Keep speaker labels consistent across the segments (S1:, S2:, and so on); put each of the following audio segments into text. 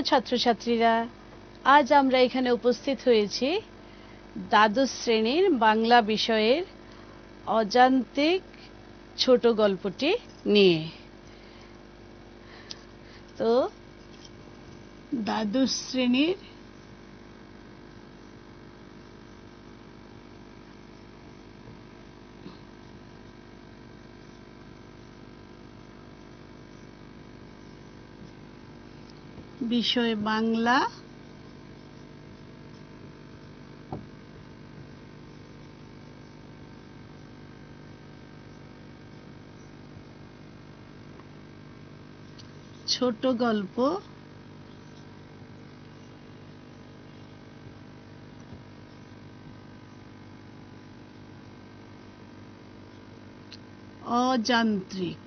S1: ছাত্রছাত্রীরা, আজ আমরা এখানে উপস্থিত হয়েছি দ্বাদশ শ্রেণীর বাংলা বিষয়ের অযান্ত্রিক ছোট গল্পটি নিয়ে। তো দ্বাদশ শ্রেণীর বিষয় বাংলা, ছোট গল্প, অযান্ত্রিক।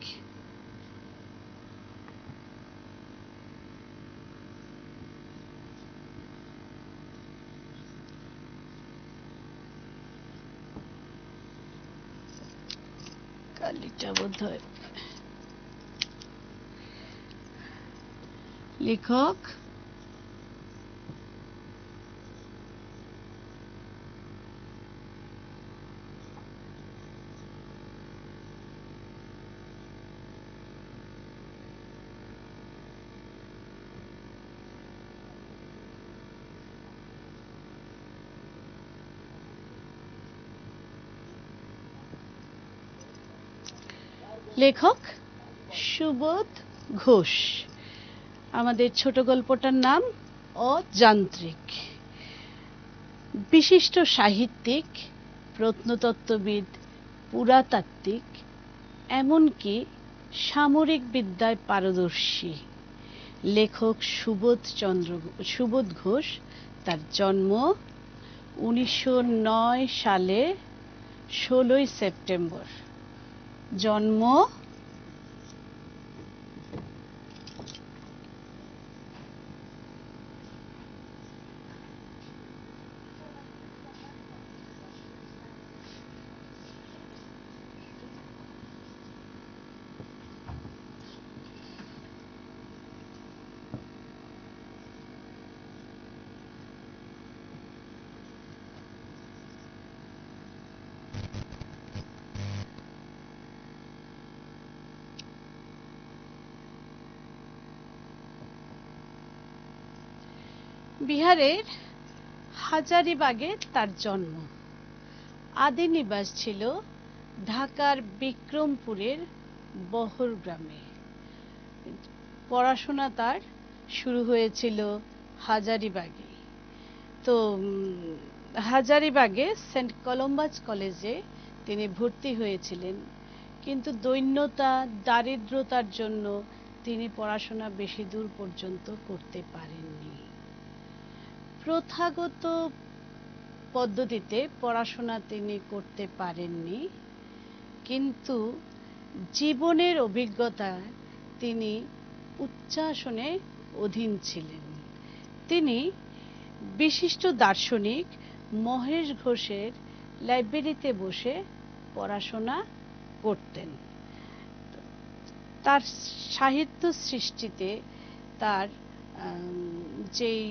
S1: কালিটা বোধহয় লেখক সুবোধ ঘোষ। আমাদের ছোট গল্পটার নাম অযান্ত্রিক। বিশিষ্ট সাহিত্যিক, প্রত্নতত্ত্ববিদ, পুরাতাত্ত্বিক, এমনকি সামরিক বিদ্যায় পারদর্শী লেখক সুবোধ ঘোষ। তার জন্ম 1909 সালে 16 সেপ্টেম্বর। জন্ম বিহারের হাজারিবাগে তার জন্ম। আদি নিবাস ছিল ঢাকার বিক্রমপুরের বহর গ্রামে। পড়াশোনা তার শুরু হয়েছিল হাজারিবাগে। তো হাজারিবাগে সেন্ট কলম্বাস কলেজে তিনি ভর্তি হয়েছিলেন, কিন্তু দৈন্যতা, দারিদ্রতার জন্য তিনি পড়াশোনা বেশি দূর পর্যন্ত করতে পারেননি। প্রথাগত পদ্ধতিতে পড়াশোনা তিনি করতে পারেননি, কিন্তু জীবনের অভিজ্ঞতায় তিনি উচ্চাসনে অধীন ছিলেন। তিনি বিশিষ্ট দার্শনিক মহেশ ঘোষের লাইব্রেরিতে বসে পড়াশোনা করতেন। তার সাহিত্য সৃষ্টিতে, তার যেই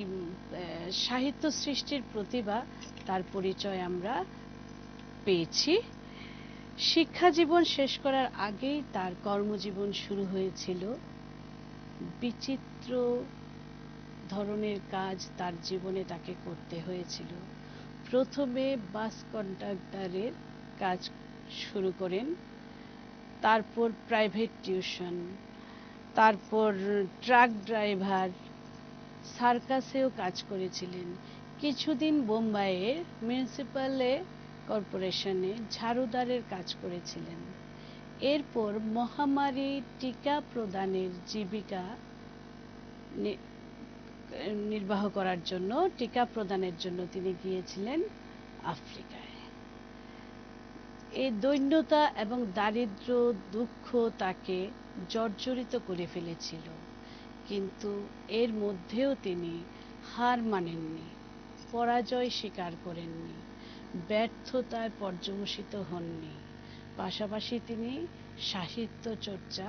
S1: সাহিত্য সৃষ্টির প্রতিভা, তার পরিচয় আমরা পেয়েছি। শিক্ষা জীবন শেষ করার আগেই তার কর্মজীবন শুরু হয়েছিল। বিচিত্র ধরনের কাজ তার জীবনে তাকে করতে হয়েছিল। প্রথমে বাস কন্ডাক্টরের কাজ শুরু করেন, তারপর প্রাইভেট টিউশন, তারপর ট্রাক ড্রাইভার, সার্কাসেও কাজ করেছিলেন। কিছুদিন বোম্বাইয়ের মিউনিসিপ্যাল কর্পোরেশনে ঝাড়ুদারের কাজ করেছিলেন। এরপর মহামারী টিকা প্রদানের জীবিকা নির্বাহ করার জন্য, টিকা প্রদানের জন্য তিনি গিয়েছিলেন আফ্রিকায়। এই দৈন্যতা এবং দারিদ্র্য, দুঃখ তাকে জর্জরিত করে ফেলেছিল, কিন্তু এর মধ্যেও তিনি হার মানেননি, পরাজয় স্বীকার করেননি, ব্যর্থতায় পর্যবসিত হননি। পাশাপাশি তিনি সাহিত্য চর্চা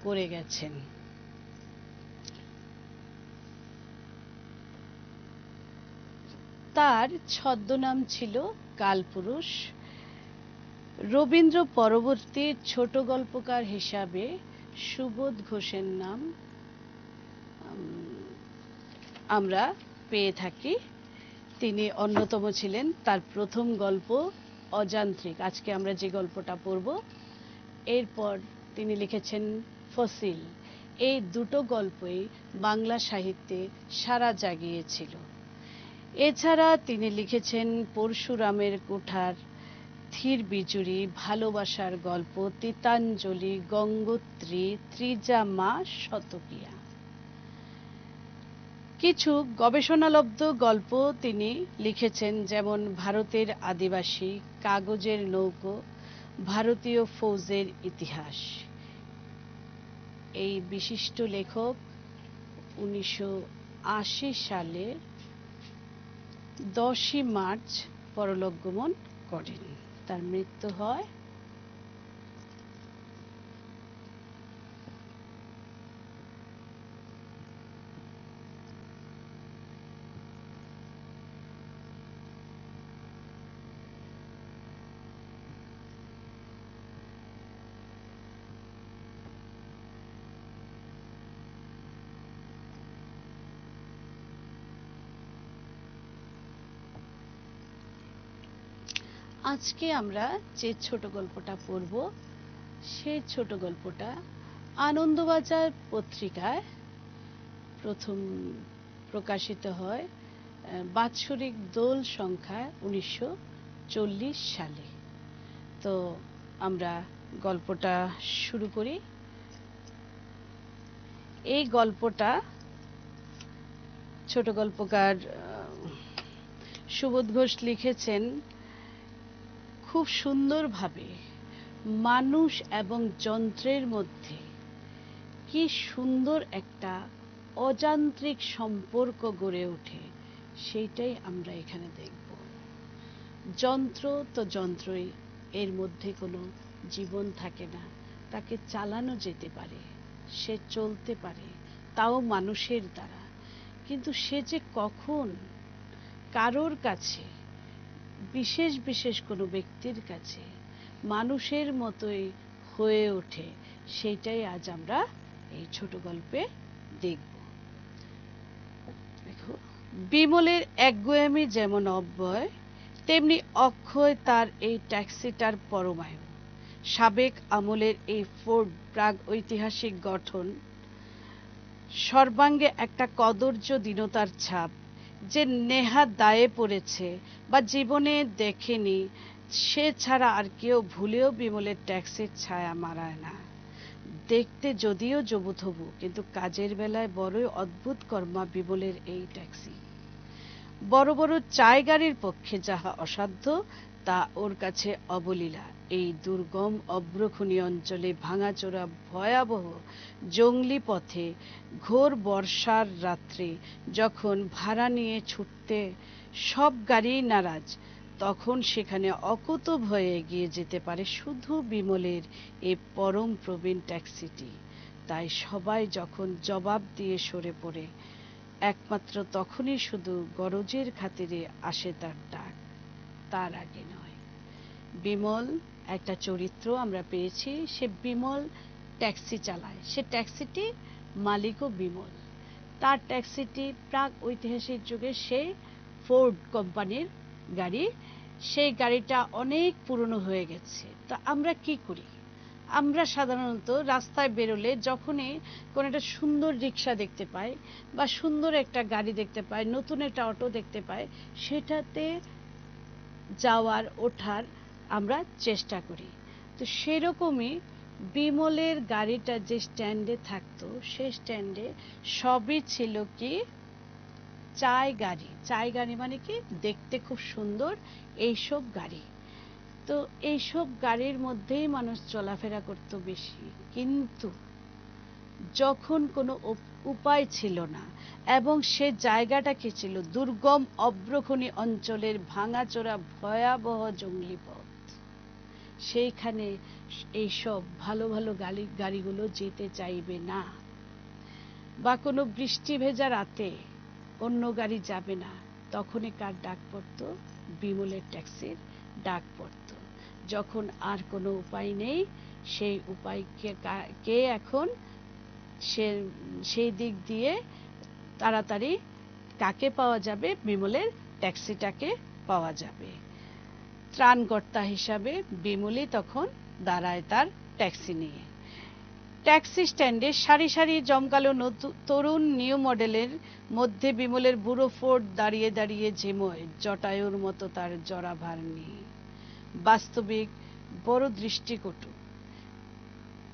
S1: করে গেছেন। তার ছদ্মনাম ছিল কালপুরুষ। রবীন্দ্র পরবর্তী ছোট গল্পকার হিসাবে সুবোধ ঘোষের নাম আমরা পেয়ে থাকি। তিনি অন্যতম ছিলেন। তার প্রথম গল্প অযান্ত্রিক, আজকে আমরা যে গল্পটা পড়ব। এরপর তিনি লিখেছেন ফসিল। এই দুটো গল্পই বাংলা সাহিত্যে সাড়া জাগিয়েছিল। এছাড়া তিনি লিখেছেন পরশুরামের কুঠার, ধীর বিজুরি, ভালোবাসার গল্প, তিতাঞ্জলি, গঙ্গোত্রী, ত্রিজা মা, শতকিয়া। কিছু গবেষণালব্ধ গল্প তিনি লিখেছেন, যেমন ভারতের আদিবাসী, কাগজের নৌকো, ভারতীয় ফৌজের ইতিহাস। এই বিশিষ্ট লেখক 1980 সালে 10ই মার্চ পরলোক গমন করেন। তার মৃত্যু হয় আজকে আমরা যে ছোট গল্পটা পড়ব সেই ছোট গল্পটা আনন্দবাজার পত্রিকায় প্রথম প্রকাশিত হয় বাৎসরিক দোল সংখ্যায় 1940 সালে। তো আমরা গল্পটা শুরু করি। এই গল্পটা ছোট গল্পকার সুবোধ ঘোষ লিখেছেন খুব সুন্দরভাবে। মানুষ এবং যন্ত্রের মধ্যে কি সুন্দর একটা অযান্ত্রিক সম্পর্ক গড়ে ওঠে, সেইটাই আমরা এখানে দেখব। যন্ত্র তো যন্ত্রই, এর মধ্যে কোনো জীবন থাকে না। তাকে চালানো যেতে পারে, সে চলতে পারে, তাও মানুষের দ্বারা। কিন্তু সে যে কখন কারোর কাছে, বিশেষ বিশেষ কোনো ব্যক্তির কাছে মানুষের মতোই হয়ে ওঠে, সেইটাই আজ আমরা এই ছোট গল্পে দেখব। দেখো, বিমলের একগুঁয়েমি যেমন অব্যয়, তেমনি অক্ষয় তার এই ট্যাক্সিটার পরমায়ু। সাবেক আমলের এই ফোর্ড প্রাগ ঐতিহাসিক গঠন, সর্বাঙ্গে একটা কদর্য দীনতার ছাপ, যে নেহাত দায়ে পড়েছে বা জীবনে দেখেনি, সে ছাড়া আর কেউ ভুলেও বিমলের ট্যাক্সির ছায়া মারায় না। দেখতে যদিও জবুথবু, কিন্তু কাজের বেলায় বড়ই অদ্ভুত কর্মা বিমলের এই ট্যাক্সি। বড় বড় চায় গাড়ির পক্ষে যাহা অসাধ্য, তা ওর কাছে অবলীলা। এই দুর্গম অব্রখনি অঞ্চলে ভাঙাচোরা ভয়াবহ জঙ্গলি পথে ঘোর বর্ষার রাত্রে যখন ভাড়া নিয়ে ছুটতে সব গাড়িই নারাজ, তখন সেখানে অকুত ভয়ে এগিয়ে যেতে পারে শুধু বিমলের এই পরম প্রবীণ ট্যাক্সিটি। তাই সবাই যখন জবাব দিয়ে সরে পড়ে, একমাত্র তখনই শুধু গরজের খাতিরে আসে তার ডাক, তার আগে নয়। বিমল একটা চরিত্র আমরা পেয়েছি। সে বিমল ট্যাক্সি চালায়, সে ট্যাক্সিটি মালিকও বিমল। তার ট্যাক্সিটি প্রাক ঐতিহাসিক যুগে সে ফোর্ড কোম্পানির গাড়ি। সেই গাড়িটা অনেক পুরনো হয়ে গেছে। তা আমরা কি করি? আমরা সাধারণত রাস্তায় বেরোলে যখনই কোনো একটা সুন্দর রিক্সা দেখতে পাই বা সুন্দর একটা গাড়ি দেখতে পাই, নতুন একটা অটো দেখতে পাই, সেটাতে যাওয়ার ওঠার আমরা চেষ্টা করি। তো সেরকমই বিমলের গাড়িটা যে স্ট্যান্ডে থাকতো, সেই স্ট্যান্ডে সবই ছিল কি চায় গাড়ি। চায় গাড়ি মানে কি, দেখতে খুব সুন্দর এইসব গাড়ি। তো এইসব গাড়ির মধ্যেই মানুষ চলাফেরা করত বেশি। কিন্তু যখন কোনো উপায় ছিল না, এবং সে জায়গাটা কি ছিল, দুর্গম অব্রখনি অঞ্চলের ভাঙাচোরা ভয়াবহ জঙ্গলি পথ, সেইখানে এইসব ভালো ভালো গাড়িগুলো যেতে চাইবে না। বা কোনো বৃষ্টি ভেজা রাতে অন্য গাড়ি যাবে না। তখনই কার ডাক পড়তো? বিমলের ট্যাক্সির ডাক পড়তো। যখন আর কোনো উপায় নেই, সেই উপায়কে কে এখন সে সেই দিক দিয়ে তাড়াতাড়ি কাকে পাওয়া যাবে? বিমলের ট্যাক্সিটাকে পাওয়া যাবে। ত্রাণকর্তা হিসাবে বিমলই তখন দাঁড়ায় তার ট্যাক্সি নিয়ে। ট্যাক্সি স্ট্যান্ডে সারি সারি জমকালো তরুণ নিউ মডেলের মধ্যে বিমলের বুড়ো ফোর্ড দাঁড়িয়ে দাঁড়িয়ে ঝিমোয়, জটায়ুর মতো তার জরাভার নেই। বাস্তবিক বড় দৃষ্টিকটু।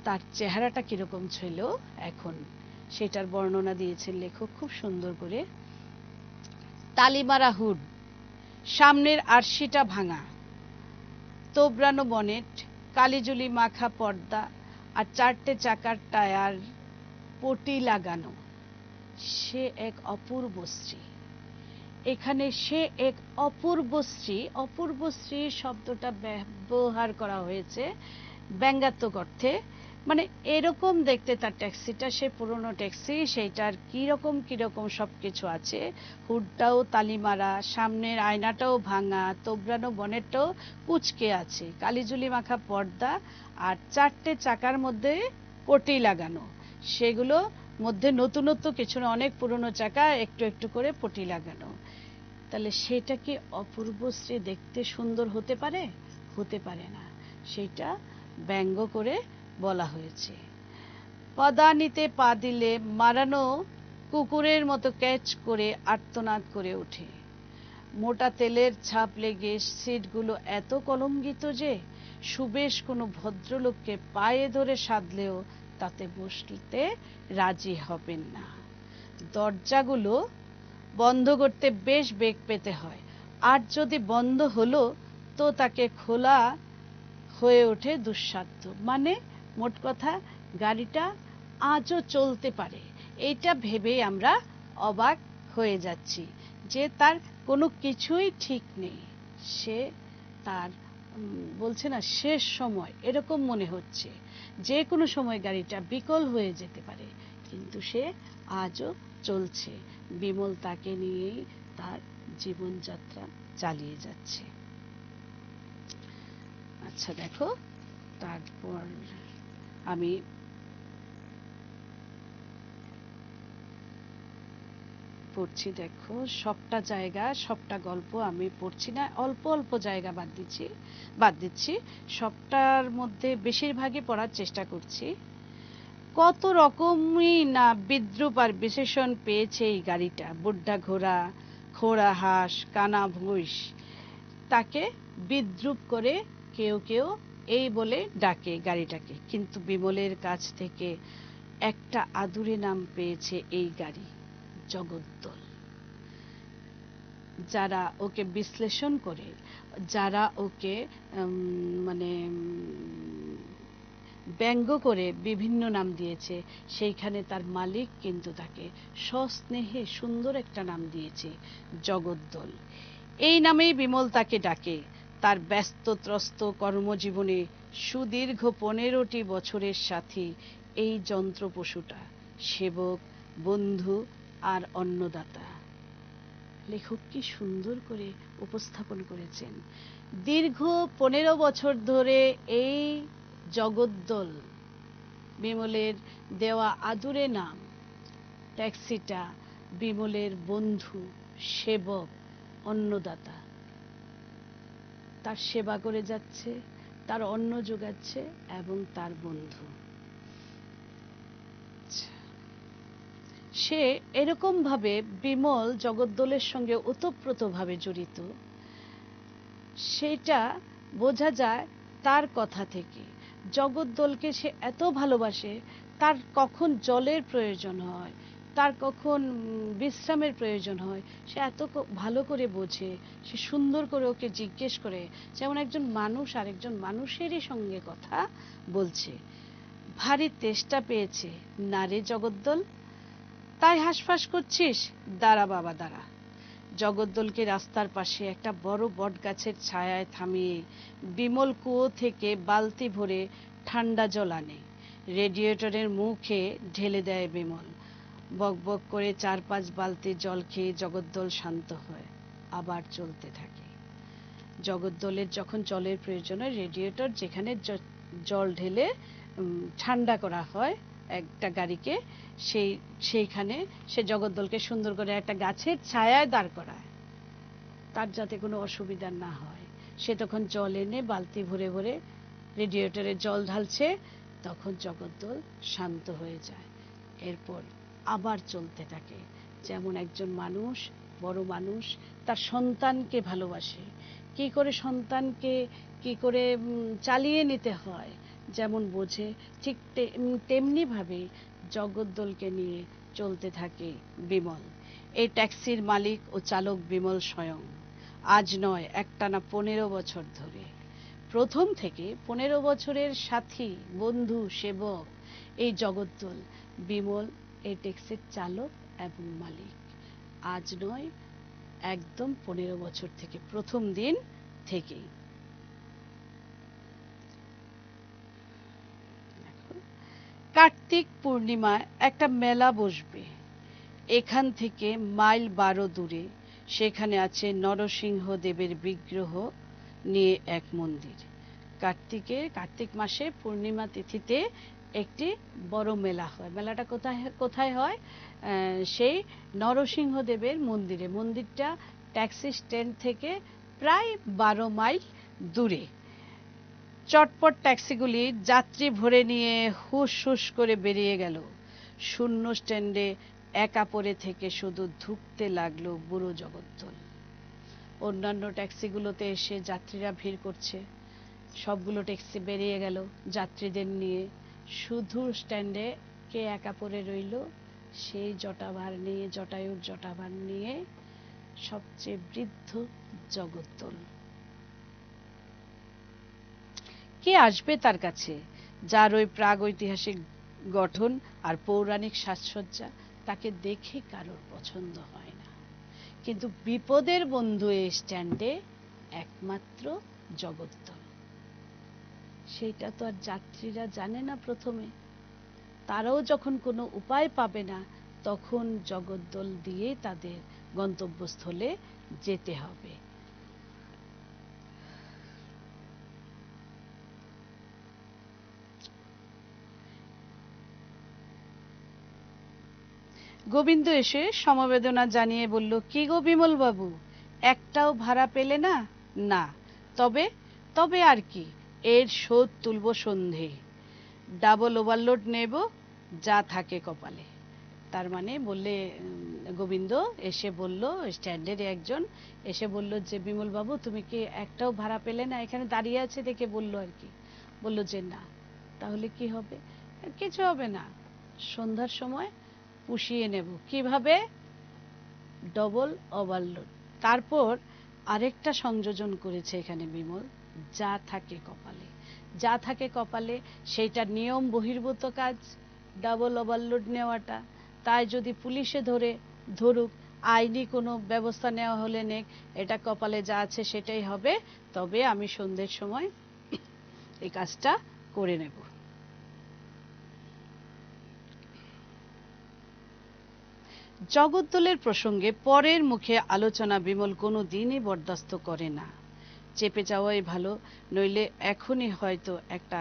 S1: তার চেহারাটা কিরকম ছিল এখন, সেটার বর্ণনা দিয়েছেন লেখক খুব সুন্দর করে। তালিমারা হুড, সামনের আরশিটা ভাঙা, তোবড়ানো বনেট, কালিজুলি মাখা পর্দা আর 4টে চাকার টায়ার পটি লাগানো। সে এক অপূর্ব স্ত্রী। এখানে সে এক অপূর্ব স্ত্রী, অপূর্ব স্ত্রী শব্দটা ব্যবহার করা হয়েছে ব্যঙ্গাত্মক অর্থে। মানে এরকম দেখতে তার ট্যাক্সিটা, সে পুরনো ট্যাক্সি, সেইটার কিরকম কিরকম সবকিছু আছে। হুডটাও তালিমারা, সামনের আয়নাটাও ভাঙা, তোবড়ানো বনেটটাও কুঁচকে আছে, কালিজুলি মাখা পর্দা আর 4টে চাকার মধ্যে পটি লাগানো। সেগুলো মধ্যে নতুনত্ব কিছু না, অনেক পুরনো চাকা, একটু একটু করে পটি লাগানো। তাহলে সেটা কি অপূর্ব স্ত্রী দেখতে সুন্দর হতে পারে? হতে পারে না। সেটা ব্যঙ্গ করে বলা হয়েছে। পদানিতে পা দিলে মারানো কুকুরের মতো ক্যাচ করে আর্তনাদ করে ওঠে। মোটা তেলের ছাপ লেগে সিটগুলো এত কলঙ্কিত যে সুবেশ কোনো ভদ্রলোককে পায়ে ধরে সাধলেও তাতে বসতে রাজি হবেন না। দরজাগুলো বন্ধ করতে বেশ বেগ পেতে হয়, আর যদি বন্ধ হলো তো তাকে খোলা হয়ে ওঠে দুঃসাধ্য। মানে মোট কথা, গাড়িটা আজও চলতে পারে, এইটা ভেবেই আমরা অবাক হয়ে যাচ্ছি যে তার কোনো কিছুই ঠিক নেই। সে তার বলছে না শেষ সময়, এরকম মনে হচ্ছে যে কোনো সময় গাড়িটা বিকল হয়ে যেতে পারে, কিন্তু সে আজও চলছে। বিমল তাকে নিয়েই তার জীবনযাত্রা চালিয়ে যাচ্ছে। আচ্ছা দেখো, তারপর আমি পড়ছি। দেখো, সবটা জায়গা সবটা গল্প আমি পড়ছি না, অল্প অল্প জায়গা বাদ দিচ্ছি। সবটার মধ্যে বেশিরভাগই পড়ার চেষ্টা করছি। কত রকমই না বিদ্রূপ আর বিশেষণ পেয়েছে এই গাড়িটা। বুড্ঢা ঘোড়া, খোড়া হাঁস, কানা ভুঁইস, তাকে বিদ্রূপ করে কেউ কেউ এই বলে ডাকে গাড়িটাকে। কিন্তু বিমলের কাছ থেকে একটা আদুরে নাম পেয়েছে এই গাড়ি, জগদ্দল। যারা ওকে বিশ্লেষণ করে, যারা ওকে মানে ব্যঙ্গ করে বিভিন্ন নাম দিয়েছে, সেইখানে তার মালিক কিন্তু তাকে সস্নেহে সুন্দর একটা নাম দিয়েছে, জগদ্দল। এই নামেই বিমল তাকে ডাকে। তার ব্যস্তত্রস্ত কর্মজীবনে সুদীর্ঘ 15টি বছরের সাথী এই যন্ত্র পশুটা, সেবক, বন্ধু আর অন্নদাতা। লেখক কি সুন্দর করে উপস্থাপন করেছেন। দীর্ঘ 15 বছর ধরে এই জগদ্দল, বিমলের দেওয়া আদুরে নাম, ট্যাক্সিটা বিমলের বন্ধু, সেবক, অন্নদাতা। তার সেবা করে যাচ্ছে, তার অন্ন যোগাচ্ছে এবং তার বন্ধু। সে এরকম ভাবে বিমল জগদ্দলের সঙ্গে ওতপ্রোতভাবে জড়িত, সেটা বোঝা যায় তার কথা থেকে। জগদ্দলকে সে এত ভালোবাসে, তার কখন জলের প্রয়োজন হয়, তার কখন বিশ্রামের প্রয়োজন হয়, সে এত ভালো করে বোঝে। সে সুন্দর করে ওকে জিজ্ঞেস করে, যেমন একজন মানুষ আরেকজন মানুষেরই সঙ্গে কথা বলছে। ভারী তেষ্টা পেয়েছে না রে জগদ্দল, তাই হাঁসফাঁস করছিস? দাঁড়া বাবা দাঁড়া। জগদ্দলকে রাস্তার পাশে একটা বড় বট গাছের ছায়ায় থামিয়ে বিমল কুয়ো থেকে বালতি ভরে ঠান্ডা জল আনে। রেডিয়েটরের মুখে ঢেলে দেয় বিমল। বক বক করে 4-5 বালতি জল খেয়ে জগদ্দল শান্ত হয়। আবার চলতে থাকে। জগদ্দলের যখন জলের প্রয়োজন হয়, রেডিয়েটর যেখানে জল ঢেলে ঠান্ডা করা হয় একটা গাড়িকে, সেইখানে সে জগদ্দলকে সুন্দর করে একটা গাছের ছায়ায় দাঁড় করায়, তার যাতে কোনো অসুবিধা না হয়। সে তখন জল এনে বালতি ভরে ভরে রেডিয়েটরে জল ঢালছে, তখন জগদ্দল শান্ত হয়ে যায়। এরপর আবার চলতে থাকে। যেমন একজন মানুষ, বড় মানুষ, তার সন্তানকে ভালোবাসে, কি করে সন্তানকে কি করে চালিয়ে নিতে হয় যেমন বোঝে, ঠিক তেমনি ভাবে জগদ্দলকে নিয়ে চলতে থাকে বিমল। এই ট্যাক্সির মালিক ও চালক বিমল স্বয়ং। আজ নয়, একটানা 15 বছর ধরে, প্রথম থেকে 15 বছরের সাথী, বন্ধু, সেবক এই জগদ্দল। বিমল এই ট্যাক্সির চালক এবং মালিক। আজ নয়, একদম 15 বছর থেকে, প্রথম দিন থেকেই। কার্তিক পূর্ণিমায় একটা মেলা বসবে এখান থেকে মাইল 12 দূরে। সেখানে আছে নরসিংহ দেবের বিগ্রহ নিয়ে এক মন্দির। কার্তিক মাসে পূর্ণিমা তিথিতে একটি বড় মেলা হয়। মেলাটা কোথায় হয়? সেই নরসিংহ দেবের মন্দিরে। মন্দিরটা ট্যাক্সি স্ট্যান্ড থেকে প্রায় 12 মাইল দূরে। চটপট ট্যাক্সিগুলি যাত্রী ভরে নিয়ে হুস হুস করে বেরিয়ে গেল। শূন্য স্ট্যান্ডে একা পড়ে থেকে শুধু ধুঁকতে লাগলো বুড়ো জগদ্দল। অন্যান্য ট্যাক্সিগুলোতে এসে যাত্রীরা ভিড় করছে। সবগুলো ট্যাক্সি বেরিয়ে গেল যাত্রীদের নিয়ে। শুধু স্ট্যান্ডে কে একা পড়ে রইল? সেই জটায়ুর জটাভার নিয়ে সবচেয়ে বৃদ্ধ জগদ্দল। কে আসবে তার কাছে, যার ওই প্রাগৈতিহাসিক গঠন আর পৌরাণিক সাজসজ্জা তাকে দেখে কারোর পছন্দ হয় না। কিন্তু বিপদের বন্ধু এই স্ট্যান্ডে একমাত্র জগদ্দল। সেটা তো আর যাত্রীরা জানে না প্রথমে। তারাও যখন কোনো উপায় পাবে না, তখন জগদ্দল দিয়ে তাদের গন্তব্যস্থলে যেতে হবে। গোবিন্দ এসে সমবেদনা জানিয়ে বলল, কি গো বিমল বাবু, একটাও ভাড়া পেলে না? না। তবে আর কি, এর শোধ তুলব সন্ধে। ডাবল ওভারলোড নেব, যা থাকে কপালে। তার মানে বললে, গোবিন্দ এসে বলল, স্ট্যান্ডের একজন এসে বলল যে, বিমল বাবু তুমি কি একটাও ভাড়া পেলে না? এখানে দাঁড়িয়ে আছে দেখে বলল আর কি। বলল যে না। তাহলে কি হবে? কিছু হবে না, সন্ধ্যার সময় পুষিয়ে নেব। কিভাবে? Double overload. তারপর আরেকটা সংযোজন করেছে এখানে বিমল, যা থাকে কপালে। যা থাকে কপালে সেইটা নিয়ম বহির্ভূত কাজ, ডাবল ওভারলোড নেওয়াটা। তাই যদি পুলিশে ধরুক, আইনি কোনো ব্যবস্থা নেওয়া হলে নেক, এটা কপালে যা আছে সেটাই হবে। তবে আমি সন্ধ্যের সময় এই কাজটা করে নেব। জগদ্দলের প্রসঙ্গে পরের মুখে আলোচনা বিমল কোনো দিনই বরদাস্ত করে না। চেপে যাওয়াই ভালো, নইলে এখনই হয়তো একটা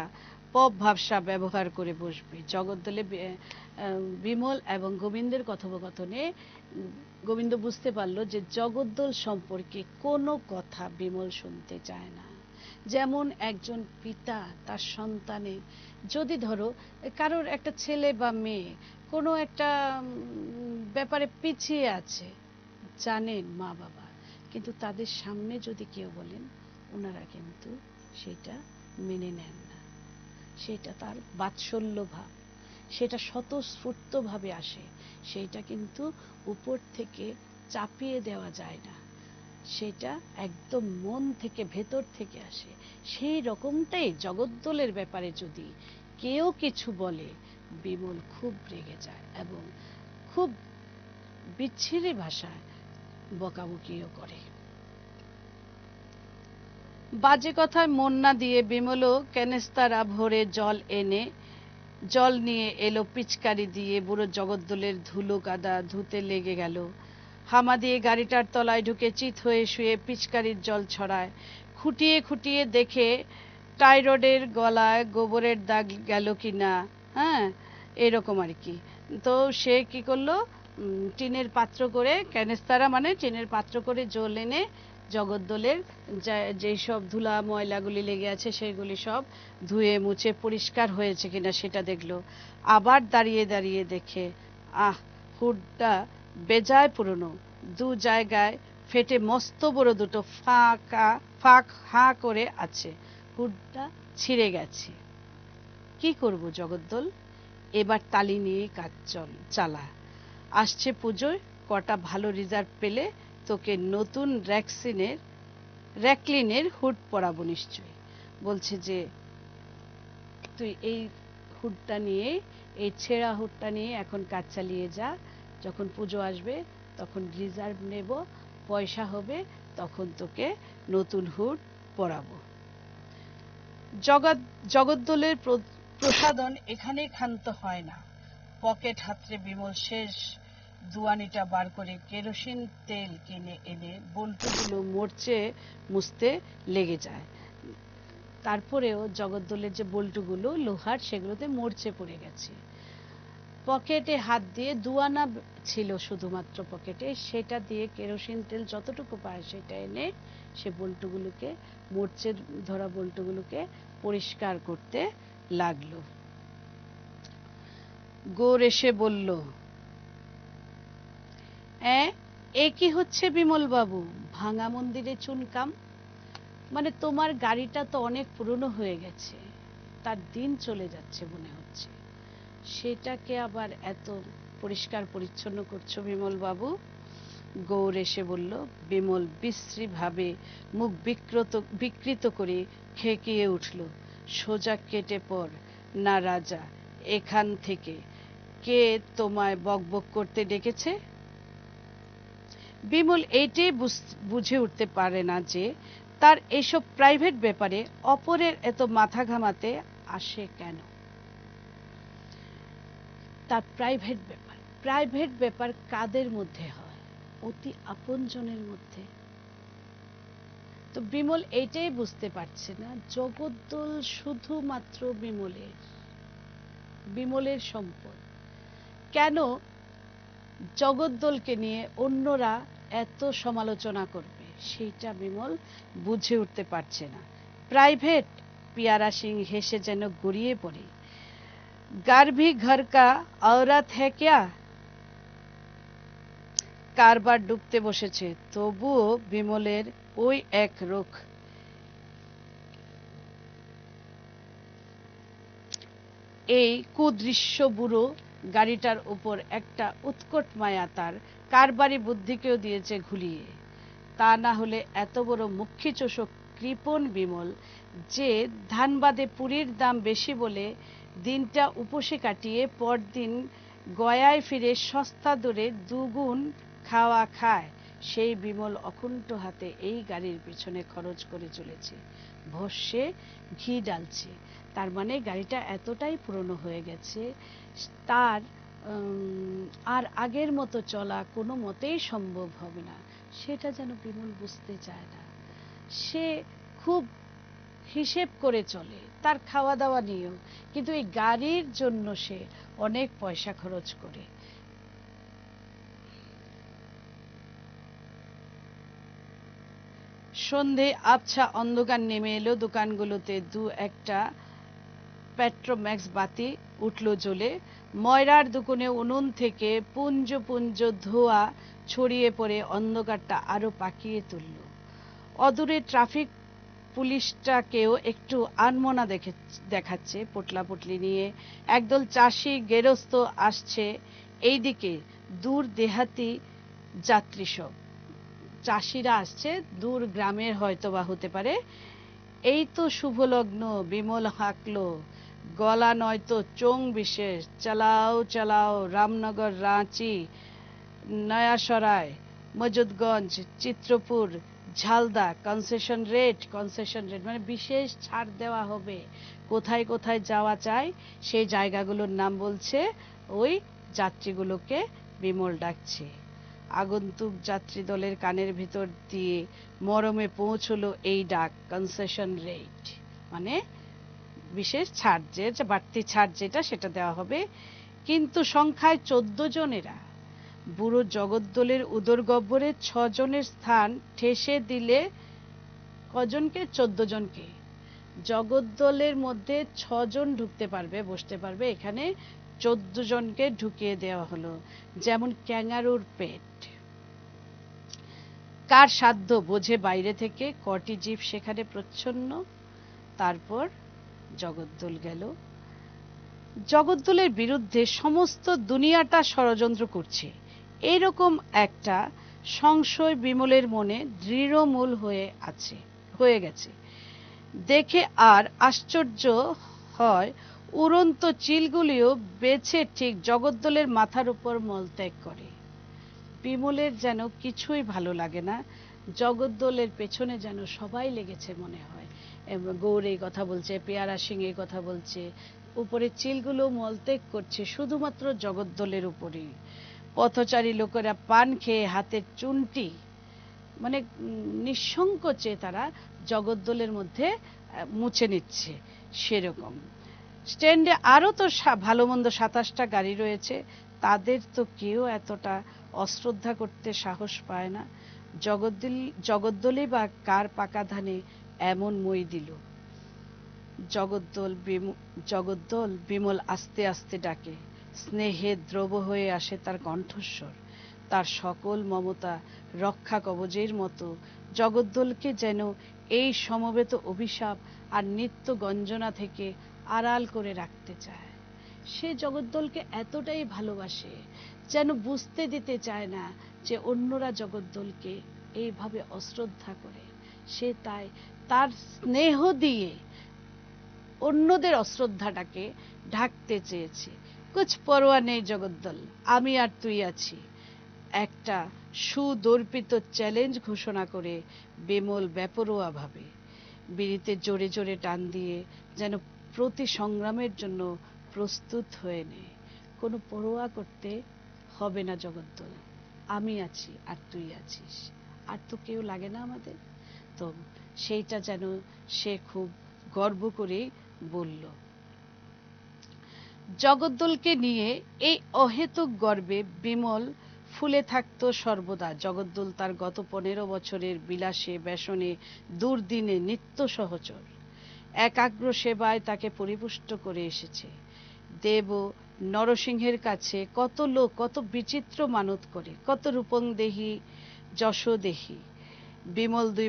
S1: পপ ভাবসা ব্যবহার করে বসবে। জগদ্দলে বিমল এবং গোবিন্দের কথোপকথনে গোবিন্দ বুঝতে পারলো যে জগদ্দল সম্পর্কে কোনো কথা বিমল শুনতে চায় না। যেমন একজন পিতা তার সন্তানের, যদি ধরো কারোর একটা ছেলে বা মেয়ে কোনো একটা ব্যাপারে পিছিয়ে আছে, জানেন মা বাবা, কিন্তু তাদের সামনে যদি কেউ বলেন, ওনারা কিন্তু সেটা মেনে নেন না। সেটা তার বাৎসল্য ভাব, সেটা স্বতঃস্ফূর্তভাবে আসে, সেটা কিন্তু উপর থেকে চাপিয়ে দেওয়া যায় না, সেটা একদম মন থেকে, ভেতর থেকে আসে। সেই রকমটাই জগদ্দলের ব্যাপারে যদি কেউ কিছু বলে, বিমল খুব রেগে যায় এবং খুব বিচ্ছিরি ভাষায় বকাবকিও করে। বাজে কথায় মন না দিয়ে বিমলও ক্যানেস্তারা ভরে জল নিয়ে এলো। পিচকারি দিয়ে বুড়ো জগদ্দলের ধুলো কাদা ধুতে লেগে গেল। হামা দিয়ে গাড়িটার তলায় ঢুকে চিত হয়ে শুয়ে পিচকারির জল ছড়ায়। খুঁটিয়ে খুঁটিয়ে দেখে টাই রডের গলায় গোবরের দাগ গেল কিনা, হ্যাঁ, এরকম আর কি। তো সে কি করলো, টিনের পাত্র করে, ক্যানেস্তারা মানে টিনের পাত্র করে জল এনে জগদ্দলের যেই সব ধুলা ময়লাগুলি লেগে আছে সেগুলি সব ধুয়ে মুছে পরিষ্কার হয়েছে কিনা সেটা দেখলো। আবার দাঁড়িয়ে দাঁড়িয়ে দেখে, হুডটা বেজায় পুরনো, দু জায়গায় ফেটে মস্ত বড় দুটো ফাঁক হাঁ করে আছে, হুডটা ছিঁড়ে গেছে। কি করব জগদ্দল, এবার তালি নিয়ে কাজ চালা। আসছে পুজোয়, কটা ভালো রিজার্ভ পেলে তোকে নতুন র্যাকলিনের হুড পরাবো নিশ্চয়ই। বলছে যে তুই এই হুডটা নিয়ে, এই ছেঁড়া হুডটা নিয়ে এখন কাজ চালিয়ে যা, যখন পুজো আসবে তখন রিজার্ভ নেব, পয়সা হবে, তখন তোকে নতুন হুড পরাবো। জগদ্দলের প্রসাদন এখানেই ক্ষান্ত হয় না। পকেট হাতড়ে বিমল শেষ দুয়ানিটা বার করে কেরোসিন তেল কিনে এনে বল্টুগুলো মুছতে লেগে যায়। তারপরেও জগদ্দলের যে বল্টুগুলো লোহার, সেগুলোতে মরচে পড়ে গেছে। পকেটে হাত দিয়ে, দুয়ানা ছিল শুধুমাত্র পকেটে, সেটা দিয়ে কেরোসিন তেল যতটুকু পায় সেটা এনে সে বল্টুগুলোকে, মরচে ধরা বল্টুগুলোকে পরিষ্কার করতে লাগলো। গোর এসে বলল, এ কি হচ্ছে বিমল বাবু, ভাঙা মন্দিরে চুনকাম? মানে তোমার গাড়িটা তো অনেক পুরনো হয়ে গেছে, তার দিন চলে যাচ্ছে মনে হচ্ছে, সেটাকে আবার এত পরিষ্কার পরিচ্ছন্ন করছো বিমল বাবু? গৌর এসে বলল। বিমল বিশ্রী ভাবে মুখ বিকৃত করে খেকিয়ে উঠল, সোজা কেটে পড় না রাজা এখান থেকে, কে তোমায় বকবক করতে ডেকেছে? বিমল এইটাই বুঝে উঠতে পারে না যে তার এইসব প্রাইভেট ব্যাপারে অপরের এত মাথা ঘামাতে আসে কেন। তার প্রাইভেট ব্যাপার কাদের মধ্যে হয়? অতি আপনজনের মধ্যে। তো বিমল এইটাই বুঝতে পারছে না, জগদ্দল শুধুমাত্র বিমলের সম্পদ। কেন জগদ্দলকে নিয়ে অন্যরা এত সমালোচনা করবে সেইটা বিমল বুঝে উঠতে পারছে না। প্রাইভেট, পিয়ারা সিং হেসে যেন গড়িয়ে পড়ে। घर भी घर का औरत है क्या? কারবার ডুবতে বসেছে, তবুও বিমলের ওই এক রোখ। এই কুদৃশ্য বুড়ো গাড়িটার উপর একটা উৎকট মায়া তার কারবারি বুদ্ধিকেও দিয়েছে ঘুলিয়ে। তা না হলে এত বড় মুখ্যি চোষক কৃপণ বিমল, যে ধানবাদে পুরীর দাম বেশি বলে দিনটা উপসে কাটিয়ে পরদিন গয়ায় ফিরে সস্তা দরে দুগুণ খাওয়া খায়, সেই বিমল অকুণ্ঠ হাতে এই গাড়ির পিছনে খরচ করে চলেছে, ভস্যে ঘি ডালছে। তার মানে গাড়িটা এতটাই পুরনো হয়ে গেছে, তার আর আগের মতো চলা কোনো মতেই সম্ভব হবে না। সেটা যেন বিমল বুঝতে চায় না। সে খুব হিসেব করে চলে তার খাওয়া দাওয়া নিয়েও, কিন্তু এই গাড়ির জন্য সে অনেক পয়সা খরচ করে। সন্ধে আবছা অন্ধকার নেমে এলো। দোকানগুলোতে দু একটা পেট্রোম্যাক্স বাতি উঠল জ্বলে। ময়রার দোকানে উনুন থেকে পুঞ্জ পুঞ্জ ধোঁয়া ছড়িয়ে পড়ে অন্ধকারটা আরো পাকিয়ে তুলল। অদূরে ট্রাফিক পুলিশটাকেও একটু আনমনা দেখাচ্ছে, পোটলা পুটলি নিয়ে একদল চাষি গেরস্ত আসছে এইদিকে, দূর দেহাতি যাত্রী সব। চাষিরা আসছে, দূর গ্রামের হয়তোবা হতে পারে। এই তো শুভ লগ্ন। বিমল হাঁকলো, গলা নয়তো চোং বিশেষ। চালাও চালাও, রামনগর, রাঁচি, নয়াসরায়, মজুদগঞ্জ, চিত্রপুর, ঝালদা, কনসেশন রেট মানে বিশেষ ছাড় দেওয়া হবে। কোথায় কোথায় যাওয়া চাই সেই জায়গাগুলোর নাম বলছে, ওই যাত্রীগুলোকে বিমল ডাকছে। আগন্তুক যাত্রী দলের কানের ভিতর দিয়ে মরমে পৌঁছলো এই ডাক, কনসেশন রেট, মানে বিশেষ ছাড়, যে বাড়তি ছাড় যেটা সেটা দেওয়া হবে। কিন্তু সংখ্যায় 14 জনেরা বুড়ো জগদ্দলের উদর গহ্বরে 6 জনের স্থান ঠেসে দিলে কজনকে? 14 জনকে। জগদ্দলের মধ্যে 6 জন ঢুকতে পারবে, বসতে পারবে, এখানে 14 জনকে ঢুকিয়ে দেওয়া হলো, যেমন ক্যাঙ্গারুর পেট। কার সাধ্য বোঝে বাইরে থেকে কটি জীব সেখানে প্রচ্ছন্ন। তারপর জগদ্দল গেল। জগদ্দলের বিরুদ্ধে সমস্ত দুনিয়াটা ষড়যন্ত্র করছে, এইরকম একটা সংশয় বিমলের মনে দৃঢ়মূল হয়ে গেছে। দেখে আর আশ্চর্য হয়, উড়ন্ত চিলগুলিও বেছে ঠিক জগদ্দলের মাথার উপর মলত্যাগ করে। বিমলের যেন কিছুই ভালো লাগে না, জগদ্দলের পেছনে যেন সবাই লেগেছে মনে হয়। গৌর এই কথা বলছে, পেয়ারা সিং এই কথা বলছে, উপরে চিলগুলো মলত্যাগ করছে শুধুমাত্র জগদ্দলের উপরেই। পথচারী লোকেরা পান খেয়ে হাতের চুনটি মানে নিঃসংকোচে তারা জগদ্দলের মধ্যে মুছে নিচ্ছে সেরকম। স্ট্যান্ডে আরো তো ভালো মন্দ 27টা গাড়ি রয়েছে, তাদের তো কেউ এতটা অশ্রদ্ধা করতে সাহস পায় না। জগদ্দলই বা কার পাকা ধানে এমন মই দিল। জগদ্দল বিমল আস্তে আস্তে ডাকে, স্নেহে দ্রব হয়ে আসে তার কণ্ঠস্বর। তার সকল মমতা রক্ষা কবচের মতো জগদ্দলকে যেন এই সমবেত অভিশাপ আর নিত্য গঞ্জনা থেকে আড়াল করে রাখতে চায়। সে জগদ্দলকে এতটাই ভালোবাসে যেন বুঝতে দিতে চায় না যে অন্যরা জগদ্দলকে এইভাবে অশ্রদ্ধা করে। সে তাই তার স্নেহ দিয়ে অন্যদের অশ্রদ্ধাটাকে ঢাকতে চেয়েছে। কুছ পরোয়া নেই জগদ্দল, আমি আর তুই আছি, একটা সুদর্পিত চ্যালেঞ্জ ঘোষণা করে বিমল বেপরোয়া ভাবে বিড়িতে জোরে জোরে টান দিয়ে যেন প্রতি সংগ্রামের জন্য প্রস্তুত হয়ে নেয়। কোনো পরোয়া করতে হবে না জগদ্দল, আমি আছি আর তুই আছিস, আর তো কেউ লাগে না আমাদের। তো সেইটা যেন সে খুব গর্ব করে বলল। জগদ্দলকে নিয়ে এই অহেতুক গর্বে বিমল ফুলে থাকতো সর্বদা। জগদ্দল তার গত 15 বছরের বিলাসে বেসনে দুর্দিনে নিত্য সহচর। একাগ্র সেবায় তাকে পরিপুষ্ট করে এসেছে। দেব নরসিংহের কাছে কত লোক কত বিচিত্র মানত করে, কত রূপং দেহি যশ দেহি। বিমল 2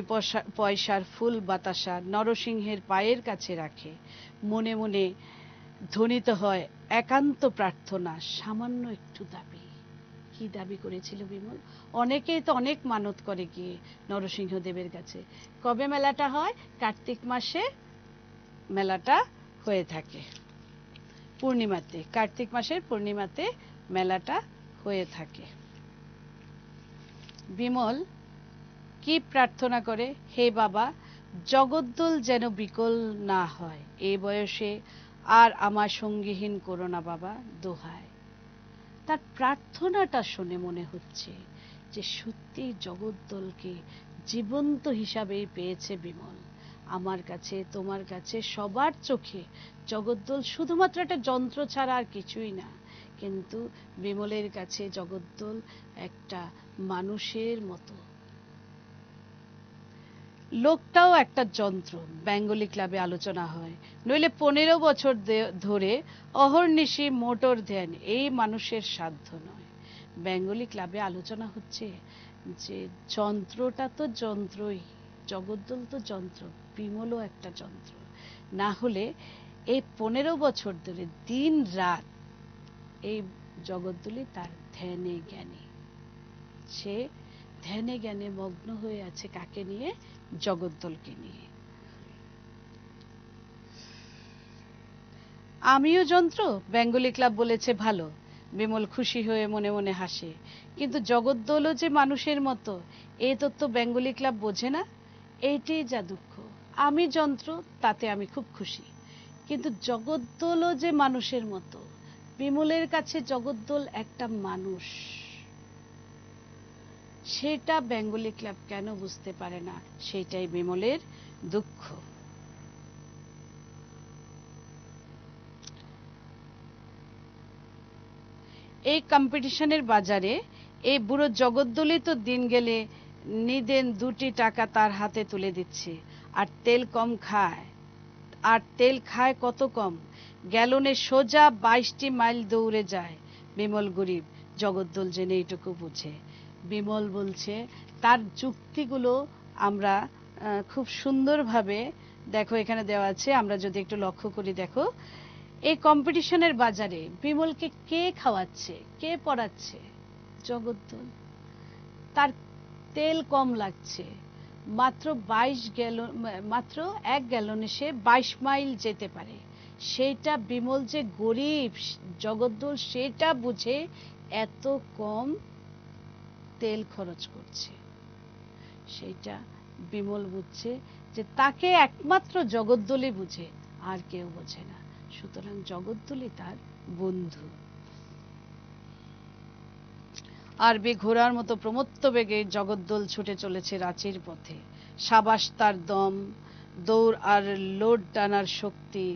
S1: পয়সার ফুল বাতাসা নরসিংহের পায়ের কাছে রাখে। মনে মনে ধ্বনিত হয় একান্ত প্রার্থনা, সামান্য একটু দাবি। কি দাবি করেছিল বিমল? অনেকেই তো অনেক মানত করে গিয়ে নরসিংহদেবের কাছে। কবে মেলাটা হয়? কার্তিক মাসে মেলাটা হয়ে থাকে, পূর্ণিমাতে, কার্তিক মাসের পূর্ণিমাতে মেলাটা হয়ে থাকে। বিমল কি প্রার্থনা করে? হে বাবা, জগদ্দল যেন বিকল না হয়, এই বয়সে আর আমার সঙ্গীহীন করো না বাবা, দোহায়। তার প্রার্থনাটা শুনে মনে হচ্ছে যে সত্যি জগদ্দলকে জীবন্ত হিসাবেই পেয়েছে বিমল। আমার কাছে, তোমার কাছে, সবার চোখে জগদ্দল শুধুমাত্র একটা যন্ত্র ছাড়া আর কিছুই না, কিন্তু বিমলের কাছে জগদ্দল একটা মানুষের মতো। লোকটাও একটা যন্ত্র। বেঙ্গলি ক্লাবে আলোচনা হয়, নইলে 15 বছর ধরে অহর্নিশি মোটর ধ্যান, এই মানুষের সাধ্য নয়। বেঙ্গলি ক্লাবে আলোচনা হচ্ছে যে যন্ত্রটা তো যন্ত্রই, জগদ্দল তো যন্ত্র, বিমলও একটা যন্ত্র। না হলে এই 15 বছর ধরে দিন রাত এই জগদ্দলই তার ধ্যানে জ্ঞানে, সে ধ্যানে জ্ঞানে মগ্ন হয়ে আছে। কাকে নিয়ে? জগদ্দলকে নিয়ে। আমিও যন্ত্র, বেঙ্গলি ক্লাব বলেছে ভালো। বিমল খুশি হয়ে মনে মনে হাসে। কিন্তু জগদ্দলও যে মানুষের মতো, এই তত্ত্ব বেঙ্গলি ক্লাব বোঝে না। এইটাই যা দুঃখ। আমি যন্ত্র, তাতে আমি খুব খুশি, কিন্তু জগদ্দলও যে মানুষের মতো। বিমলের কাছে জগদ্দল একটা মানুষ। সেটা বেঙ্গলি ক্লাব কেন বুঝতে পারে না, সেটাই বিমলের দুঃখ। এই কম্পিটিশনের বাজারে এই বুড়ো জগদ্দলই তো দিন গেলে নিদেন 2টি টাকা তার হাতে তুলে দিচ্ছে, আর তেল কম খায়। আর তেল খায় কত কম, গ্যালনে সোজা 22টি মাইল দৌড়ে যায়। বিমল গরিব, জগদ্দল জেনে এইটুকু বুঝে। বিমল বলছে, তার যুক্তিগুলো আমরা খুব সুন্দরভাবে, দেখো এখানে দেওয়া আছে, আমরা যদি একটু লক্ষ্য করি, দেখো এই কম্পিটিশনের বাজারে বিমলকে কে খাওয়াচ্ছে, কে পড়াচ্ছে? জগদ্দল। তার তেল কম লাগছে, মাত্র 22 গ্যালন, মাত্র 1 গ্যালনে সে 22 মাইল যেতে পারে। সেটা বিমল যে গরিব, জগদ্দল সেটা বুঝে এত কম তেল খরচ করছে। সেটা বিমল বুঝছে যে তাকে একমাত্র জগদ্দলই বুঝে, আর কেউ বোঝে না। সুতরাং জগদ্দলই তার বন্ধু। আরবি ঘোড়ার মতো প্রমত্ত বেগে জগদ্দল ছুটে চলেছে রাঁচির পথে। সাবাস তার দম, দৌড় আর লোড টানার শক্তি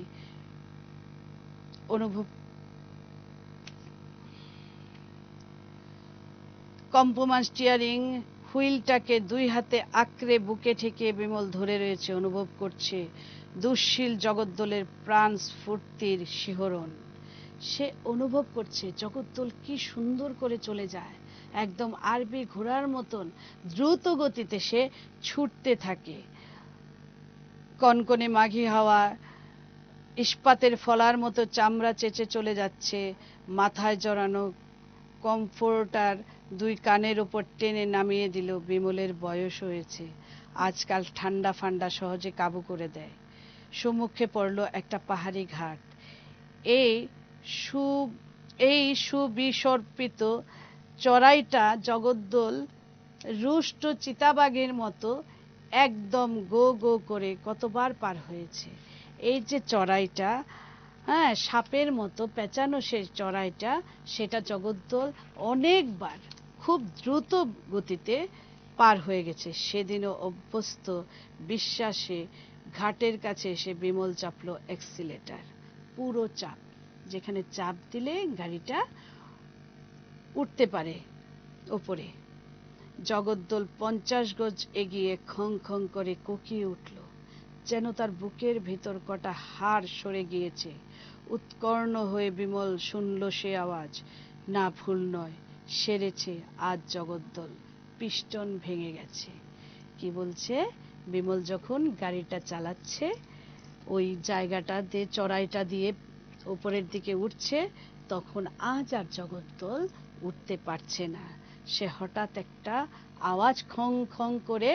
S1: অনুভব। কম্পমান স্টিয়ারিং হুইলটাকে 2 হাতে আঁকড়ে বুকে ঠেকিয়ে বিমল ধরে রয়েছে, অনুভব করছে দুঃশীল জগদ্দলের প্রাণ স্ফূর্তির শিহরণ। সে অনুভব করছে জগদ্দল কি সুন্দর করে চলে যায়, একদম আরবি ঘোড়ার মতন দ্রুত গতিতে সে ছুটতে থাকে। কনকনে মাঘী হাওয়া ইস্পাতের ফলার মতো চামড়া চেঁচে চলে যাচ্ছে। মাথায় জড়ানো কমফোর্টার 2 কানের উপর টেনে নামিয়ে দিল। বিমলের বয়স হয়েছে, আজকাল ঠান্ডা ফান্ডা সহজে কাবু করে দেয়। সম্মুখে পড়ল একটা পাহাড়ি ঘাট। এই সুবিসর্পিত চড়াইটা জগদ্দল রুষ্ট চিতাবাঘের মতো একদম গো গো করে কতবার পার হয়েছে। এই যে চড়াইটা, হ্যাঁ, সাপের মতো পেঁচানো সেই চড়াইটা, সেটা জগদ্দল অনেকবার খুব দ্রুত গতিতে পার হয়ে গেছে। সেদিনও অভ্যস্ত বিশ্বাসে ঘাটের কাছে এসে বিমল চাপলো এক্সিলেটার, পুরো চাপ, যেখানে চাপ দিলে গাড়িটা উঠতে পারে ওপরে। জগদ্দল 50 গজ এগিয়ে খং খং করে কোকিয়ে উঠল, যেন তার বুকের ভেতর কটা হাড় সরে গিয়েছে। উৎকর্ণ হয়ে বিমল শুনল সে আওয়াজ, না ভুল নয়, সেরেছে আজ জগদ্দল, পিস্টন ভেঙে গেছে। কি বলছে? বিমল যখন গাড়িটা চালাচ্ছে, ওই জায়গাটা দিয়ে চড়াইটা দিয়ে উপরের দিকে উঠছে, তখন আজ আর জগদ্দল উঠতে পারছে না। সে হঠাৎ একটা আওয়াজ খং খং করে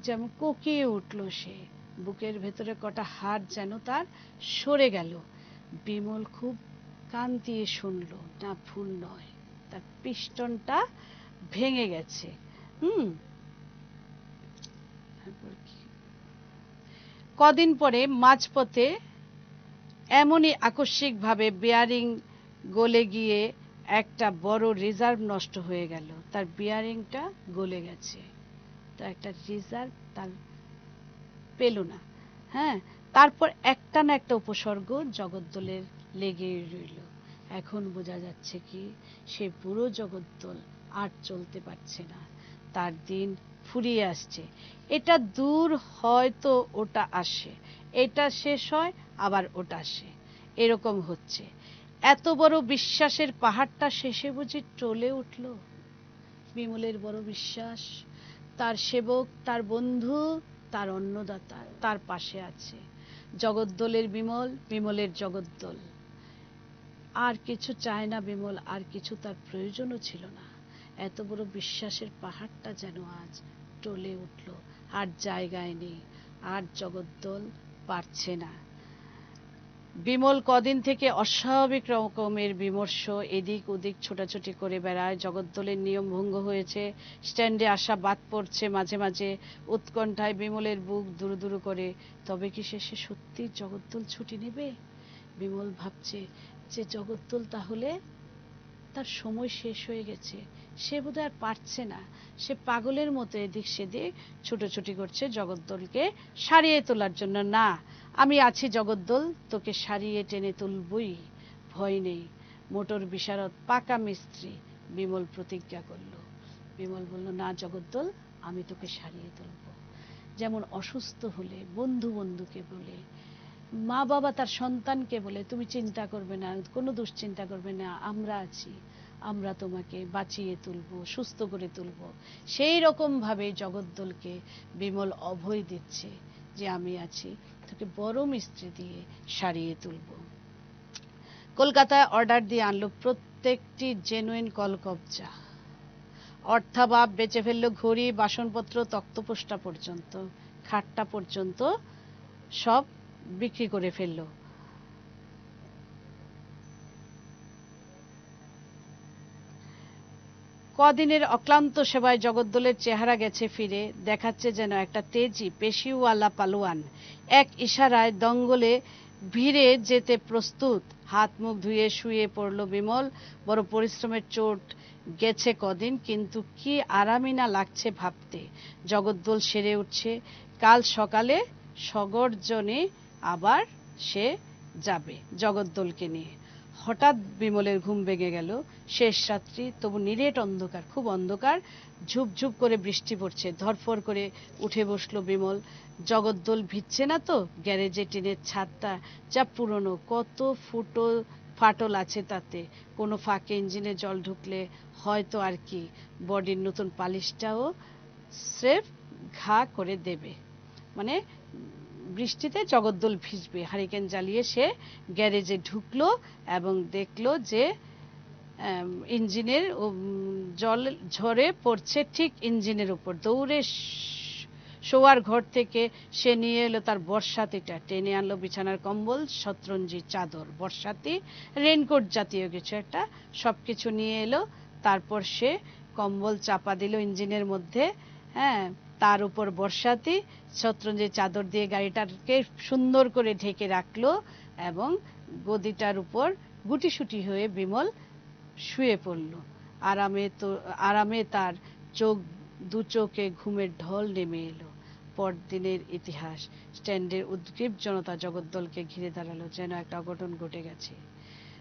S1: যেমন কোকিয়ে উঠল, সে বুকের ভেতরে কটা হাড় যেন তার সরে গেল। বিমল খুব কান দিয়ে শুনল, না ভুল নয়, তার পিস্টনটা ভেঙে গেছে। কদিন পরে মাঝপথে এমনই আকস্মিকভাবে বেয়ারিং গলে গিয়ে একটা বড় রিজার্ভ নষ্ট হয়ে গেল। তার বিয়ারিংটা গলে গেছে, তো একটা রিজার্ভ তার পেল না। হ্যাঁ, তারপর একটা না একটা উপসর্গ জগদ্দলের লেগেই রইল। এখন বোঝা যাচ্ছে কি, সে পুরো জগদ্দল আর চলতে পারছে না, তার দিন ফুরিয়ে আসছে। এটা দূর হয়তো ওটা আসে, এটা শেষ হয় আবার ওটা আসে, এরকম হচ্ছে। এত বড় বিশ্বাসের পাহাড়টা শেষে বুঝি টলে উঠল। বিমলের বড় বিশ্বাস, তার সেবক, তার বন্ধু, তার অন্নদাতা তার পাশে আছে। জগদ্দলের বিমল, বিমলের জগদ্দল। আর কিছু চায় না বিমল, আর কিছু তার প্রয়োজনও ছিল না। এত বড় বিশ্বাসের পাহাড়টা যেন আজ টলে উঠল, আর জায়গায় নেই, আর জগদ্দল পারছে না। বিমল কদিন থেকে অস্বাভাবিক রকমের বিমর্ষ, এদিক ওদিক ছোটাছুটি করে বেড়ায়। জগদ্দলের নিয়ম ভঙ্গ হয়েছে, স্ট্যান্ডে আসা বাদ পড়ছে মাঝে মাঝে। উৎকণ্ঠায় বিমলের বুক দুরু দুরু করে। তবে কি শেষে সত্যি জগদ্দল ছুটি নেবে? বিমল ভাবছে যে জগদ্দল তাহলে তার সময় শেষ হয়ে গেছে, সে বোধহয় আর পারছে না, সে পাগলের মতো এদিক সেদিক ছুটোছুটি করছে জগদ্দলকে সারিয়ে তোলার জন্য। না, আমি আছি জগদ্দল, তোকে সারিয়ে টেনে তুলবই, ভয় নেই। মোটর বিশারদ পাকা মিস্ত্রি বিমল প্রতিজ্ঞা করল। বিমল বলল, না জগদ্দল, আমি তোকে সারিয়ে তুলব। যেমন অসুস্থ হলে বন্ধু বন্ধুকে বলে, মা বাবা তার সন্তানকে বলে, তুমি চিন্তা করবে না, কোনো দুশ্চিন্তা করবে না, আমরা আছি, আমরা তোমাকে বাঁচিয়ে তুলব, সুস্থ করে তুলব। সেই রকম ভাবে জগদ্দলকে বিমল অভয় দিচ্ছে যে আমি আছি, তোকে বড় মিস্ত্রি দিয়ে সারিয়ে তুলব। কলকাতায় অর্ডার দিয়ে আনলো প্রত্যেকটি জেনুইন কলকবজা, অর্থাভাব বেচে ফেললো, ঘড়ি, বাসনপত্র, তক্তপোষটা পর্যন্ত, খাটটা পর্যন্ত সব বিক্রি করে ফেললো। কদিনের অক্লান্ত সেবায় জগদ্দলের চেহারা গেছে ফিরে, দেখাচ্ছে যেন একটা তেজি পেশিওয়ালা পালোয়ান। এক ইশারায় দঙ্গলে ভিড়ে যেতে প্রস্তুত। হাত মুখ ধুয়ে শুয়ে পড়ল বিমল। বড় পরিশ্রমের চোট গেছে কদিন, কিন্তু কি আরামই না লাগছে ভাবতে। জগদ্দল সেরে উঠছে, কাল সকালে সগর্জনে আবার সে যাবে জগদ্দলকে নিয়ে। হঠাৎ বিমলের ঘুম ভেঙে গেল। শেষ রাত্রি, তবু নিরেট অন্ধকার, খুব অন্ধকার, ঝুপঝুপ করে বৃষ্টি পড়ছে। ধরফর করে উঠে বসলো বিমল। জগদ্দল ভিজছে না তো? গ্যারেজে টিনের ছাদটা যা পুরনো, কত ফাটল আছে তাতে। কোনো ফাঁকে ইঞ্জিনে জল ঢুকলে হয়তো আর কি, বডির নতুন পালিশটাও স্রেফ ঘা করে দেবে। মানে বৃষ্টিতে জগদ্দল ভিজবে। হারিকেন জ্বালিয়ে সে গ্যারেজে ঢুকলো এবং দেখলো যে ইঞ্জিনের জল ঝরে পড়ছে ঠিক ইঞ্জিনের উপর। দৌড়ে শোয়ার ঘর থেকে সে নিয়ে এলো তার বর্ষাতিটা, টেনে আনলো বিছানার কম্বল, শতরঞ্জি, চাদর, বর্ষাতি, রেনকোট জাতীয় কিছু একটা, সবকিছু নিয়ে এলো। তারপর সে কম্বল চাপা দিল ইঞ্জিনের মধ্যে, হ্যাঁ, তার উপর বর্ষাতি, শতরঞ্জি, চাদর দিয়ে গাড়িটাকে সুন্দর করে ঢেকে রাখলো এবং গদিটার উপর গুটিসুটি হয়ে বিমল শুয়ে পড়ল। আরামে তার দু চোখে ঘুমের ঢল নেমে এলো। পরদিনের ইতিহাস। স্ট্যান্ডের উদ্গ্রীব জনতা জগদ্দলকে ঘিরে দাঁড়ালো, যেন একটা অঘটন ঘটে গেছে।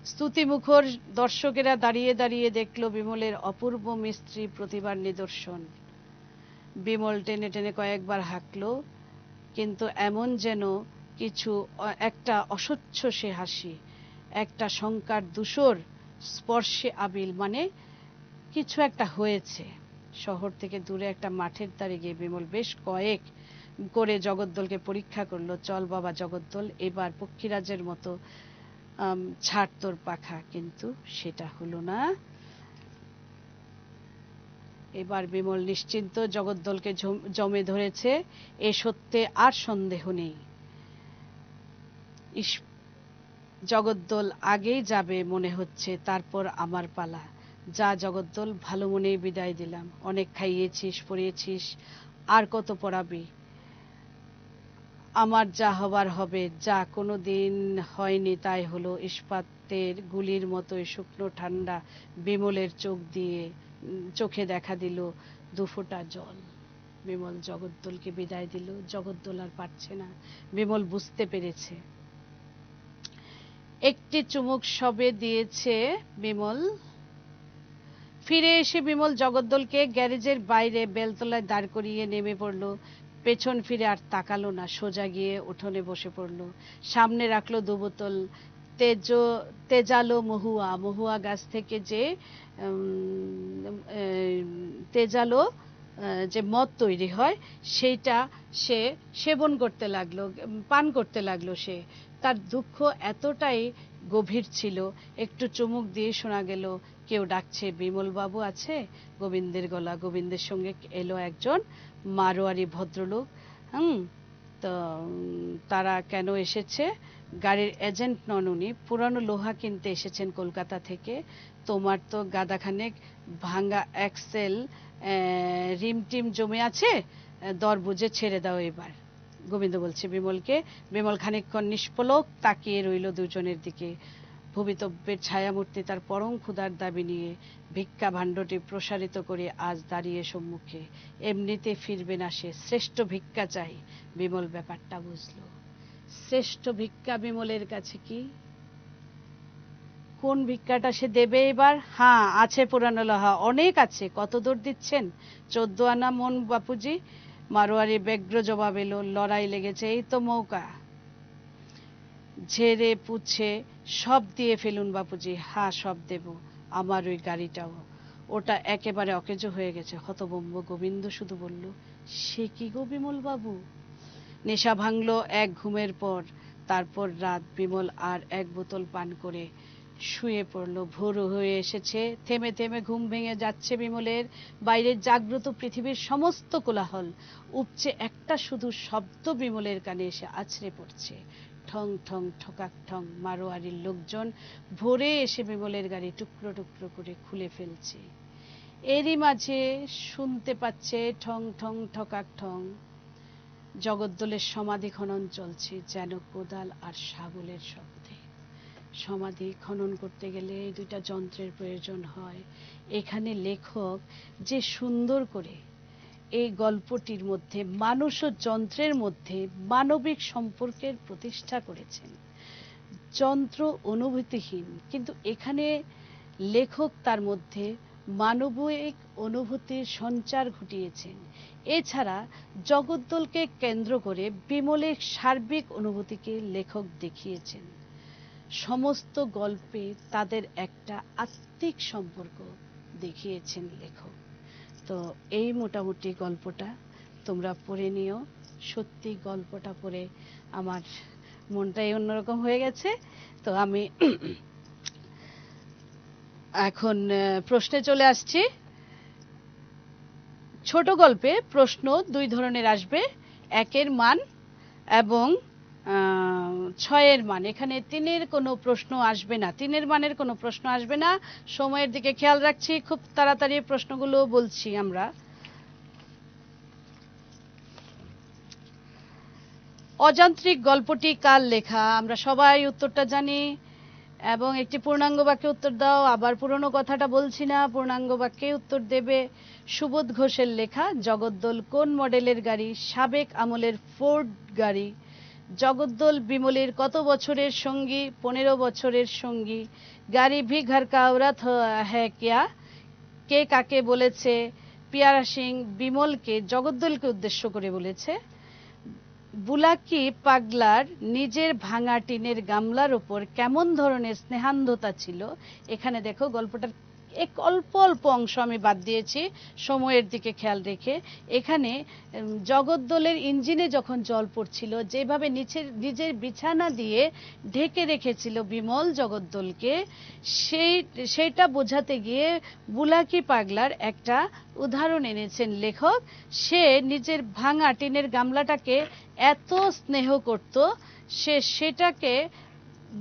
S1: স্তুতিমুখর দর্শকেরা দাঁড়িয়ে দাঁড়িয়ে দেখলো বিমলের অপূর্ব মিস্ত্রি প্রতিভার নিদর্শন। বিমল টেনে টেনে কয়েকবার হাঁকলো, কিন্তু এমন যেন কিছু একটা অস্বচ্ছ সে হাসি, একটা শঙ্কার ধূসর স্পর্শে আবিল, মানে কিছু একটা হয়েছে। শহর থেকে দূরে একটা মাঠের ধারে গিয়ে বিমল বেশ কয়েক করে জগদ্দলকে পরীক্ষা করলো। চল বাবা জগদ্দল, এবার পক্ষীরাজের মতো ছাড় তোর পাখা। কিন্তু সেটা হলো না। এবার বিমল নিশ্চিন্ত, জগদ্দলকে জমে ধরেছে, এ সত্যে আর সন্দেহ নেই। জগদ্দল আগেই যাবে মনে হচ্ছে, তারপর আমার পালা। যা জগদ্দল, ভালো মনেই বিদায় দিলাম। অনেক খাইয়েছিস, পড়িয়েছিস, আর কত পড়াবি? আমার যা হবার হবে, যা কোনো দিন হয়নি তাই হলো। ইস্পাতের গুলির মতোই শুকনো ঠান্ডা বিমলের চোখে দেখা দিল দুফোঁটা জল। বিমল জগদ্দলকে বিদায় দিল। জগদ্দল আর পারছে না। বিমল বুঝতে পেরেছে। একটি চুমুক সবে দিয়েছে বিমল। ফিরে এসে বিমল জগদ্দলকে গ্যারেজের বাইরে বেলতলায় দাঁড় করিয়ে নেমে পড়ল। পেছন ফিরে আর তাকালো না, সোজা গিয়ে উঠোনে বসে পড়ল। সামনে রাখলো 2 বোতল তেজালো মহুয়া গাছ থেকে যে তেজালো যে মদ তৈরি হয়, সেইটা সে সেবন করতে লাগলো, পান করতে লাগলো। সে, তার দুঃখ এতটাই গভীর ছিল। একটু চুমুক দিয়ে শোনা গেল কেউ ডাকছে, বিমল বাবু আছে? গোবিন্দের গলা। গোবিন্দের সঙ্গে এলো একজন মারোয়ারি ভদ্রলোক। তো তারা কেন এসেছে? গাড়ির এজেন্ট নন উনি, পুরানো লোহা কিনতে এসেছেন কলকাতা থেকে। তোমার তো গাদাখানেক ভাঙা এক্সেল রিম টিম জমে আছে, দর বুঝে ছেড়ে দাও এবার। গোবিন্দ বলছে বিমলকে। বিমল খানিকক্ষণ নিষ্পলক তাকিয়ে রইল দুজনের দিকে। ভবিতব্যের ছায়ামূর্তি তার পরম ক্ষুধার দাবি নিয়ে ভিক্ষা ভাণ্ডটি প্রসারিত করে আজ দাঁড়িয়ে সম্মুখে। এমনিতে ফিরবে না সে, শ্রেষ্ঠ ভিক্ষা চাই। বিমল ব্যাপারটা বুঝলো। শ্রেষ্ঠ ভিক্ষা বিমলের কাছে কি? কোন ভিক্ষাটা সে দেবে এবার? হ্যাঁ, আছে পুরানো লোহা, অনেক আছে। কত দর দিচ্ছেন? 14 আনা মন বাপুজি। মারোয়ারি ব্যগ্র জবাব এলো, লড়াই লেগেছে, এই তো মৌকা। ঝেড়ে পুছে সব দিয়ে ফেলুন বাপুজি। হ্যাঁ, সব দেব, আমার ওই গাড়িটাও, ওটা একেবারে অকেজো হয়ে গেছে। হতভম্ব গোবিন্দ শুধু বলল, সে কি গো বিমল বাবু? নেশা ভাঙলো এক ঘুমের পর। তারপর রাত। বিমল আর এক বোতল পান করে শুয়ে পড়ল। ভোর হয়ে এসেছে, থেমে থেমে ঘুম ভেঙে যাচ্ছে বিমলের। বাইরের জাগ্রত পৃথিবীর সমস্ত কোলাহল উপচে একটা শুধু শব্দ বিমলের কানে এসে আছড়ে পড়ছে, ঠং ঠং ঠকাক ঠং। মারোয়ারির লোকজন ভোরে এসে বিমলের গাড়ি টুকরো টুকরো করে খুলে ফেলছে। এরই মাঝে শুনতে পাচ্ছে ঠং ঠং ঠকাক ঠং। জগদ্দলের সমাধি খনন চলছে, যেন কোদাল আর শাবলের শব্দে। সমাধি খনন করতে গেলে এই দুইটা যন্ত্রের প্রয়োজন হয়। এখানে লেখক যে সুন্দর করে এই গল্পটির মধ্যে মানুষ ও যন্ত্রের মধ্যে মানবিক সম্পর্কের প্রতিষ্ঠা করেছেন। যন্ত্র অনুভূতিহীন, কিন্তু এখানে লেখক তার মধ্যে মানবিক অনুভূতির সঞ্চার ঘটিয়েছেন। এছাড়া জগদ্দলকে কেন্দ্র করে বিমলের সার্বিক অনুভূতিকে লেখক দেখিয়েছেন। সমস্ত গল্পে তাদের একটা আত্মিক সম্পর্ক দেখিয়েছেন লেখক। তো এই মোটামুটি গল্পটা তোমরা পড়ে নিও। সত্যি গল্পটা পড়ে আমার মনটাই অন্যরকম হয়ে গেছে। তো আমি এখন প্রশ্নে চলে আসছি। ছোট গল্পে প্রশ্ন দুই ধরনের আসবে, 1-এর মান এবং 6-এর মান। এখানে 3-এর কোনো প্রশ্ন আসবে না, 3-এর মানের কোনো প্রশ্ন আসবে না। সময়ের দিকে খেয়াল রাখছি, খুব তাড়াতাড়ি প্রশ্নগুলো বলছি আমরা। অযান্ত্রিক গল্পটি কার লেখা? আমরা সবাই উত্তরটা জানি, এবং একটি পূর্ণাঙ্গ বাক্যে উত্তর দাও। আবার পুরনো কথাটা বলছি না, পূর্ণাঙ্গ বাক্যে উত্তর দেবে। সুবোধ ঘোষের লেখা। জগদ্দল কোন মডেলের গাড়ি? সাবেক আমলের ফোর্ড গাড়ি। জগদ্দল বিমলের কত বছরের সঙ্গী? 15 বছরের সঙ্গী। গাড়ি ভি ঘর কা औरत হ্যায় কিয়া? কে কাকে বলেছে? পিয়ারা সিং বিমলকে জগদ্দলকে উদ্দেশ্য করে বলেছে। বুলাকি পাগলার নিজের ভাঙা টিনের গামলার উপর কেমন ধরনের স্নেহান্ধতা ছিল? এখানে দেখো গল্পটার এক অল্প অল্প অংশ আমি বাদ দিয়েছি সময়ের দিকে খেয়াল রেখে। এখানে জগদ্দলের ইঞ্জিনে যখন জল পড়ছিল, যেভাবে নিজের বিছানা দিয়ে ঢেকে রেখেছিল বিমল জগদ্দলকে, সেইটা বোঝাতে গিয়ে বুলাকি পাগলার একটা উদাহরণ এনেছেন লেখক। সে নিজের ভাঙা টিনের গামলাটাকে এত স্নেহ করত, সেটাকে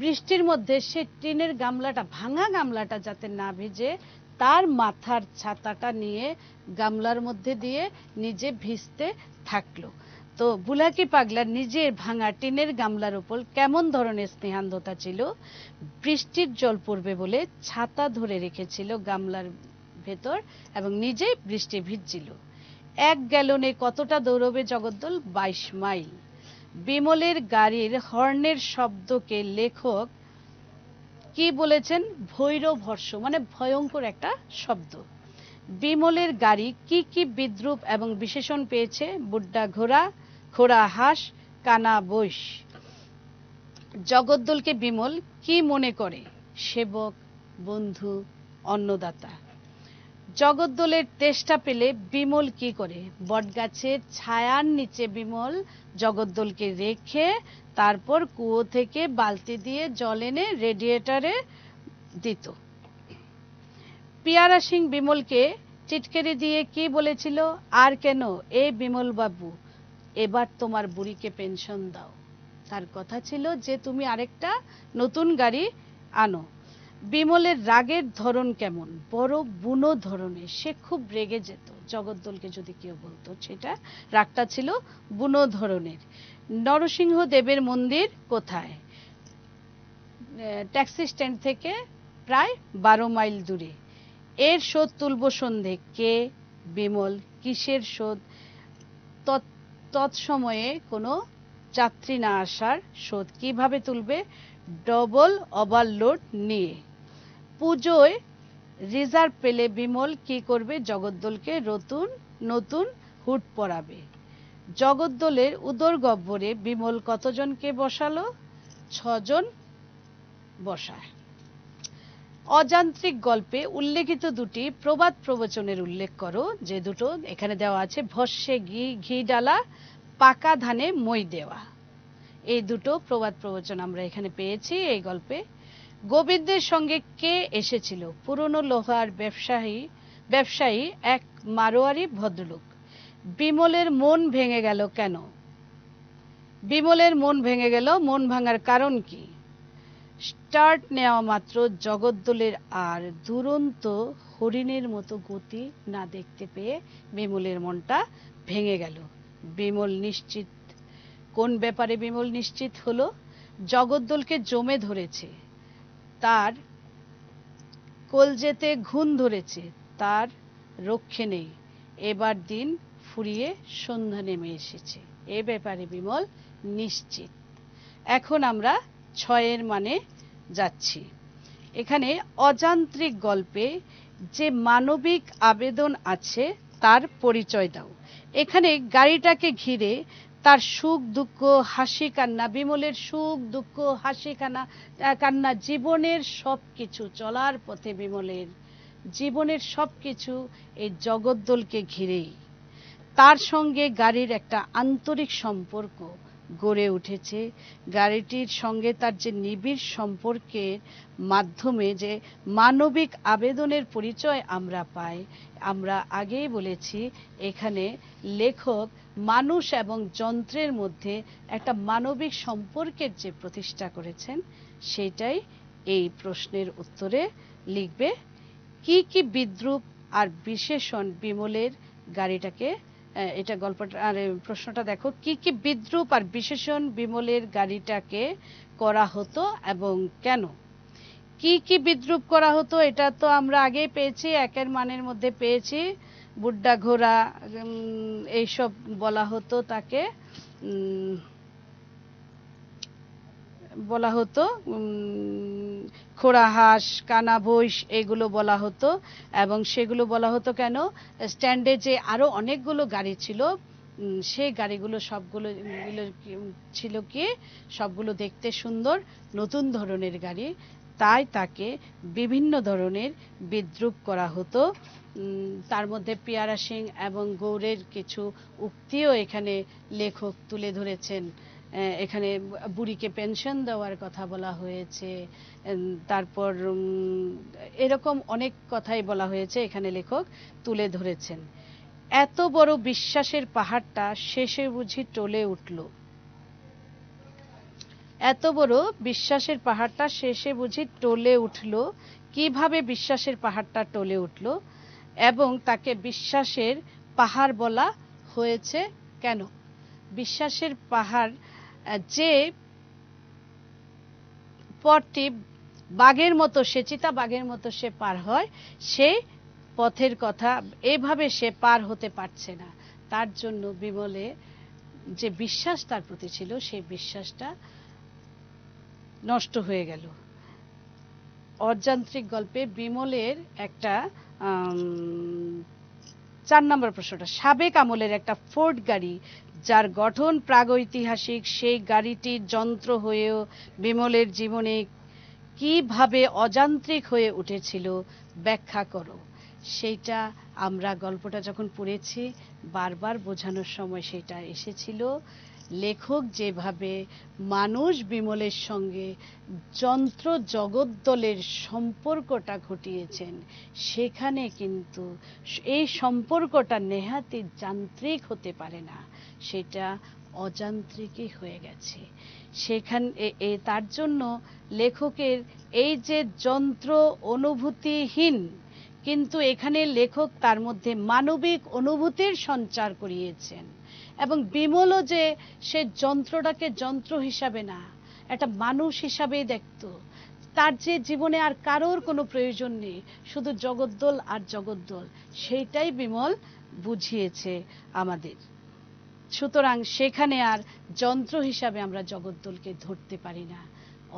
S1: বৃষ্টির মধ্যে সে টিনের গামলাটা, ভাঙা গামলাটা যাতে না ভিজে, তার মাথার ছাতাটা নিয়ে গামলার মধ্যে দিয়ে নিজে ভিজতে থাকলো। তো বুলাকি পাগলার নিজের ভাঙা টিনের গামলার উপর কেমন ধরনের স্নেহান্ধতা ছিল? বৃষ্টির জল পড়বে বলে ছাতা ধরে রেখেছিল গামলার ভেতর এবং নিজে বৃষ্টি ভিজছিল। 1 গ্যালনে কতটা দৌড়বে জগদ্দল? 22 মাইল। বিমলের গাড়ির হর্নের শব্দকে লেখক কি বলেছেন? ভৈরবহর্ষ, মানে ভয়ঙ্কর একটা শব্দ। বিমলের গাড়ি কি কি বিদ্রূপ এবং বিশেষণ পেয়েছে? বুড্ডা ঘোড়া, খোড়া হাঁস, কানা বৈশ। জগদ্দলকে বিমল কি মনে করে? সেবক, বন্ধু, অন্নদাতা। জগদ্দলের তেষ্টা পেলে বিমল কি করে? বটগাছের ছায়ার নিচে বিমল জগদ্দলকে রেখে তারপর কুয়ো থেকে বালতি দিয়ে জল এনে রেডিয়েটরে দিত। পিয়ারা সিং বিমলকে টিটকারি দিয়ে কি বলেছিল? আর কেন এ বিমল বাবু, এবার তোমার বুড়িকে পেনশন দাও। তার কথা ছিল যে তুমি আরেকটা নতুন গাড়ি আনো। বিমলের রাগের ধরন কেমন? বড় বুনো ধরনের। সে খুব রেগে যেত, জগদ্দলকে যদি কেউ বলতো, সেটা রাগটা ছিল বুনো ধরনের। নরসিংহ দেবের মন্দির কোথায়? ট্যাক্সি স্ট্যান্ড থেকে প্রায় 12 মাইল দূরে। এর শোধ তুলব সন্ধে। কে? বিমল। কিসের শোধ? তৎসময়ে কোনো যাত্রী না আসার শোধ। কিভাবে তুলবে? ডবল ওভারলোড নিয়ে। পুজোয় রিজার্ভ পেলে বিমল কি করবে? জগদ্দলকে নতুন নতুন হুড পরাবে। জগদ্দলের উদর গহ্বরে বিমল কতজনকে বসালো? 6 জন বসায়। অযান্ত্রিক গল্পে উল্লেখিত দুটি প্রবাদ প্রবচনের উল্লেখ করো। যে দুটো এখানে দেওয়া আছে, ভস্যে ঘি ডালা, পাকা ধানে মই দেওয়া। এই দুটো প্রবাদ প্রবচন আমরা এখানে পেয়েছি এই গল্পে। গোবিন্দের সঙ্গে কে এসেছিল? পুরনো লোহার ব্যবসায়ী এক মারোয়ারি ভদ্রলোক। বিমলের মন ভেঙে গেল কেন? বিমলের মন ভেঙে গেল, মন ভাঙার কারণ কি? স্টার্ট নেওয়া মাত্র জগদ্দলের আর দুরন্ত হরিণের মতো গতি না দেখতে পেয়ে বিমলের মনটা ভেঙে গেল। বিমল নিশ্চিত। কোন ব্যাপারে বিমল নিশ্চিত হলো? জগদ্দলকে জমে ধরেছে, তার কলজেতে ঘুণ ধরেছে, তার রক্ষে নেই। এবার দিন ফুরিয়ে সন্ধ্যা নেমে এসেছে, এ ব্যাপারে বিমল নিশ্চিত। এখন আমরা 6 মানে যাচ্ছি। এখানে অযান্ত্রিক গল্পে যে মানবিক আবেদন আছে তার পরিচয় দাও। এখানে গাড়িটাকে ঘিরে তার সুখ দুঃখ হাসি কান্না, বিমলের সুখ দুঃখ হাসি কান্না, জীবনের সবকিছু, চলার পথে বিমলের জীবনের সবকিছু এই জগদ্দলকে ঘিরেই। তার সঙ্গে গাড়ির একটা আন্তরিক সম্পর্ক গড়ে উঠেছে। গাড়িটির সঙ্গে তার যে নিবিড় সম্পর্কের মাধ্যমে যে মানবিক আবেদনের পরিচয় আমরা পাই। আমরা আগেই বলেছি এখানে লেখক মানুষ এবং যন্ত্রের মধ্যে একটা মানবিক সম্পর্কের যে প্রতিষ্ঠা করেছেন সেটাই এই প্রশ্নের উত্তরে লিখবে। কি কি বিদ্রূপ আর বিশেষণ বিমলের গাড়িটাকে, এটা গল্পটা আর প্রশ্নটা দেখো, কি কি বিদ্রূপ আর বিশেষণ বিমলের গাড়িটাকে করা হতো এবং কেন? কি কি বিদ্রূপ করা হতো এটা তো আমরা আগেই পেয়েছি, 1 মানের মধ্যে পেয়েছি। বুড্ডা ঘোড়া এইসব বলা হতো, তাকে বলা হতো খোড়া হাঁস, কানা ভৈষ, এগুলো বলা হতো। এবং সেগুলো বলা হতো কেন? স্ট্যান্ডে যে আরো অনেকগুলো গাড়ি ছিল সেই গাড়িগুলো সবগুলো ছিল কি সবগুলো দেখতে সুন্দর, নতুন ধরনের গাড়ি, তাই তাকে বিভিন্ন ধরনের বিদ্রূপ করা হতো। তার মধ্যে পিয়ারা সিং এবং গৌড়ের কিছু উক্তিও এখানে লেখক তুলে ধরেছেন। এখানে বুড়িকে পেনশন দেওয়ার কথা বলা হয়েছে, তারপর এরকম অনেক কথাই বলা হয়েছে এখানে লেখক তুলে ধরেছেন। এত বড় বিশ্বাসের পাহাড়টা শেষে বুঝি টলে উঠল। এত বড় বিশ্বাসের পাহাড়টা শেষে বুঝি টলে উঠল। কিভাবে বিশ্বাসের পাহাড়টা টলে উঠল এবং তাকে বিশ্বাসের পাহাড় বলা হয়েছে কেন? বিশ্বাসের পাহাড় যে পথটি বাঘের মতো, সে চিতা বাঘের মতো সে পার হয়, সেই পথের কথা এভাবে সে পার হতে পারছে না। তার জন্য বিমলে যে বিশ্বাস তার প্রতি ছিল সেই বিশ্বাসটা নষ্ট হয়ে গেল। অযান্ত্রিক গল্পে বিমলের একটা 4 নম্বর প্রশ্নটা, সাবেক আমলের একটা ফোর্ড গাড়ি যার গঠন প্রাগৈতিহাসিক, সেই গাড়িটির যন্ত্র হয়েও বিমলের জীবনে কিভাবে অযান্ত্রিক হয়ে উঠেছিল ব্যাখ্যা করো। সেইটা আমরা গল্পটা যখন পড়েছি বারবার বোঝানোর সময় সেটা এসেছিল। লেখক যেভাবে মানুষ বিমলের সঙ্গে যন্ত্র জগদ্দলের সম্পর্কটা ঘটিয়েছেন, সেখানে কিন্তু এই সম্পর্কটা নেহাতি যান্ত্রিক হতে পারে না, সেটা অযান্ত্রিকই হয়ে গেছে। তার জন্য লেখকের এই যে যন্ত্র অনুভূতিহীন, কিন্তু এখানে লেখক তার মধ্যে মানবিক অনুভূতির সঞ্চার করিয়েছেন। এবং বিমলও যে সে যন্ত্রটাকে যন্ত্র হিসাবে না, একটা মানুষ হিসাবেই দেখত। তার যে জীবনে আর কারোর কোনো প্রয়োজন নেই, শুধু জগদ্দল আর জগদ্দল, সেইটাই বিমল বুঝিয়েছে আমাদের। সুতরাং সেখানে আর যন্ত্র হিসাবে আমরা জগদ্দলকে ধরতে পারি না,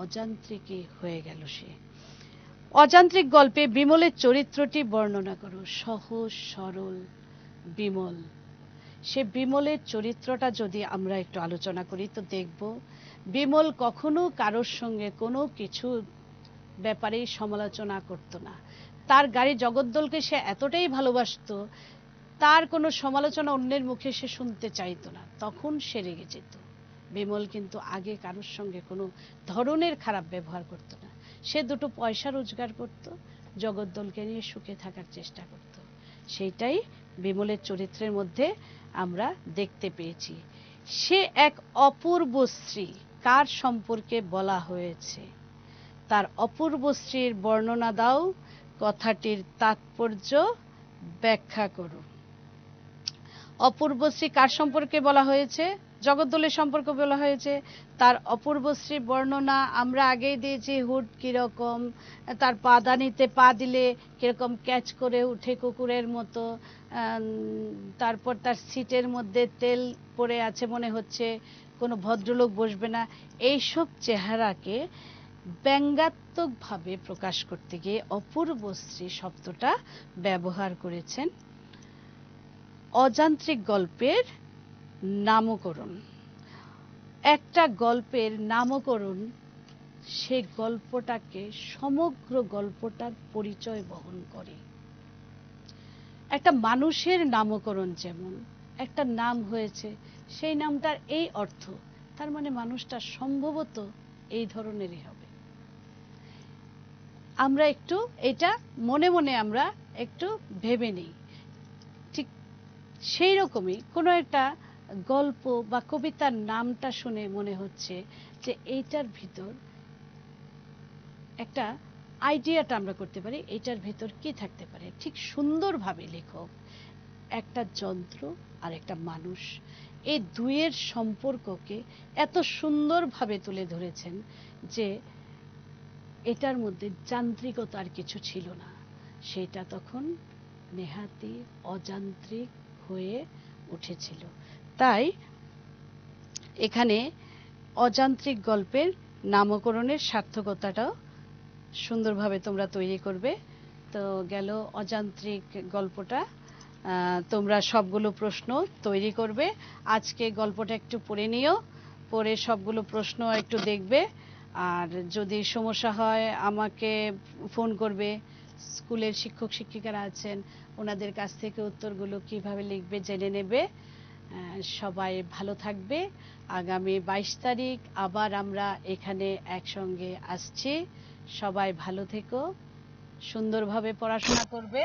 S1: অযান্ত্রিকই হয়ে গেল সে। অযান্ত্রিক গল্পে বিমলের চরিত্রটি বর্ণনা করো। সহজ সরল বিমল, সে বিমলের চরিত্রটা যদি আমরা একটু আলোচনা করি তো দেখব বিমল কখনো কারোর সঙ্গে কোনো কিছু ব্যাপারেই সমালোচনা করতো না। তার গাড়ি জগদ্দলকে সে এতটাই ভালোবাসতো, তার কোনো সমালোচনা অন্যের মুখে সে শুনতে চাইতো না, তখন সে রেগে যেত। বিমল কিন্তু আগে কারোর সঙ্গে কোনো ধরনের খারাপ ব্যবহার করতো না। সে দুটো পয়সা রোজগার করত, জগদ্দলকে নিয়ে সুখে থাকার চেষ্টা করত। সেইটাই বিমলের চরিত্রের মধ্যে আমরা দেখতে পেয়েছি। সে এক অপূর্ব স্ত্রী, কার সম্পর্কে বলা হয়েছে? তার অপূর্ব স্ত্রীর বর্ণনা দাও, কথাটির তাৎপর্য ব্যাখ্যা করো। অপূর্ব স্ত্রী কার সম্পর্কে বলা হয়েছে? জগদ্দলের সম্পর্কে বলা হয়েছে। তার অপূর্ব স্ত্রী বর্ণনা আমরা আগেই দিয়েছি, হুড কিরকম, তার পাদানিতে পা দিলে কিরকম ক্যাচ করে উঠে কুকুরের মতো, তারপর তার সিটের মধ্যে তেল পড়ে আছে, মনে হচ্ছে কোনো ভদ্রলোক বসবে না। এইসব চেহারাকে ব্যঙ্গাত্মকভাবে প্রকাশ করতে গিয়ে অপূর্ব স্ত্রী শব্দটা ব্যবহার করেছেন। অযান্ত্রিক গল্পের নামকরণ, একটা গল্পের নামকরণ সে গল্পটাকে, সমগ্র গল্পটার পরিচয় বহন করে। একটা মানুষের নামকরণ, যেমন একটা নাম হয়েছে, সেই নামটার এই অর্থ, তার মানে মানুষটা সম্ভবত এই ধরনেরই হবে। আমরা একটু এটা মনে মনে আমরা একটু ভেবে নিই। ঠিক সেই রকমই কোনো একটা গল্প বা কবিতার নামটা শুনে মনে হচ্ছে যে এইটার ভিতর একটা আইডিয়াটা আমরা করতে পারি, এইটার ভিতর কি থাকতে পারে। ঠিক সুন্দরভাবে লেখক একটা যন্ত্র আর একটা মানুষ, এই দুইয়ের সম্পর্ককে এত সুন্দরভাবে তুলে ধরেছেন যে এটার মধ্যে যান্ত্রিকতার কিছু ছিল না, সেটা তখন নেহাতি অযান্ত্রিক হয়ে উঠেছিল। তাই এখানে অযান্ত্রিক গল্পের নামকরণের সার্থকতাটাও সুন্দরভাবে তোমরা তৈরি করবে। তো গেল অযান্ত্রিক গল্পটা, তোমরা সবগুলো প্রশ্ন তৈরি করবে। আজকে গল্পটা একটু পড়ে নিও, পড়ে সবগুলো প্রশ্ন একটু দেখবে, আর যদি সমস্যা হয় আমাকে ফোন করবে। স্কুলের শিক্ষক শিক্ষিকারা আছেন, ওনাদের কাছ থেকে উত্তরগুলো কিভাবে লিখবে জেনে নেবে। সবাই ভালো থাকবে। আগামী 22 তারিখ আবার আমরা এখানে একসঙ্গে আসছি। সবাই ভালো থেকো, সুন্দরভাবে পড়াশোনা করবে।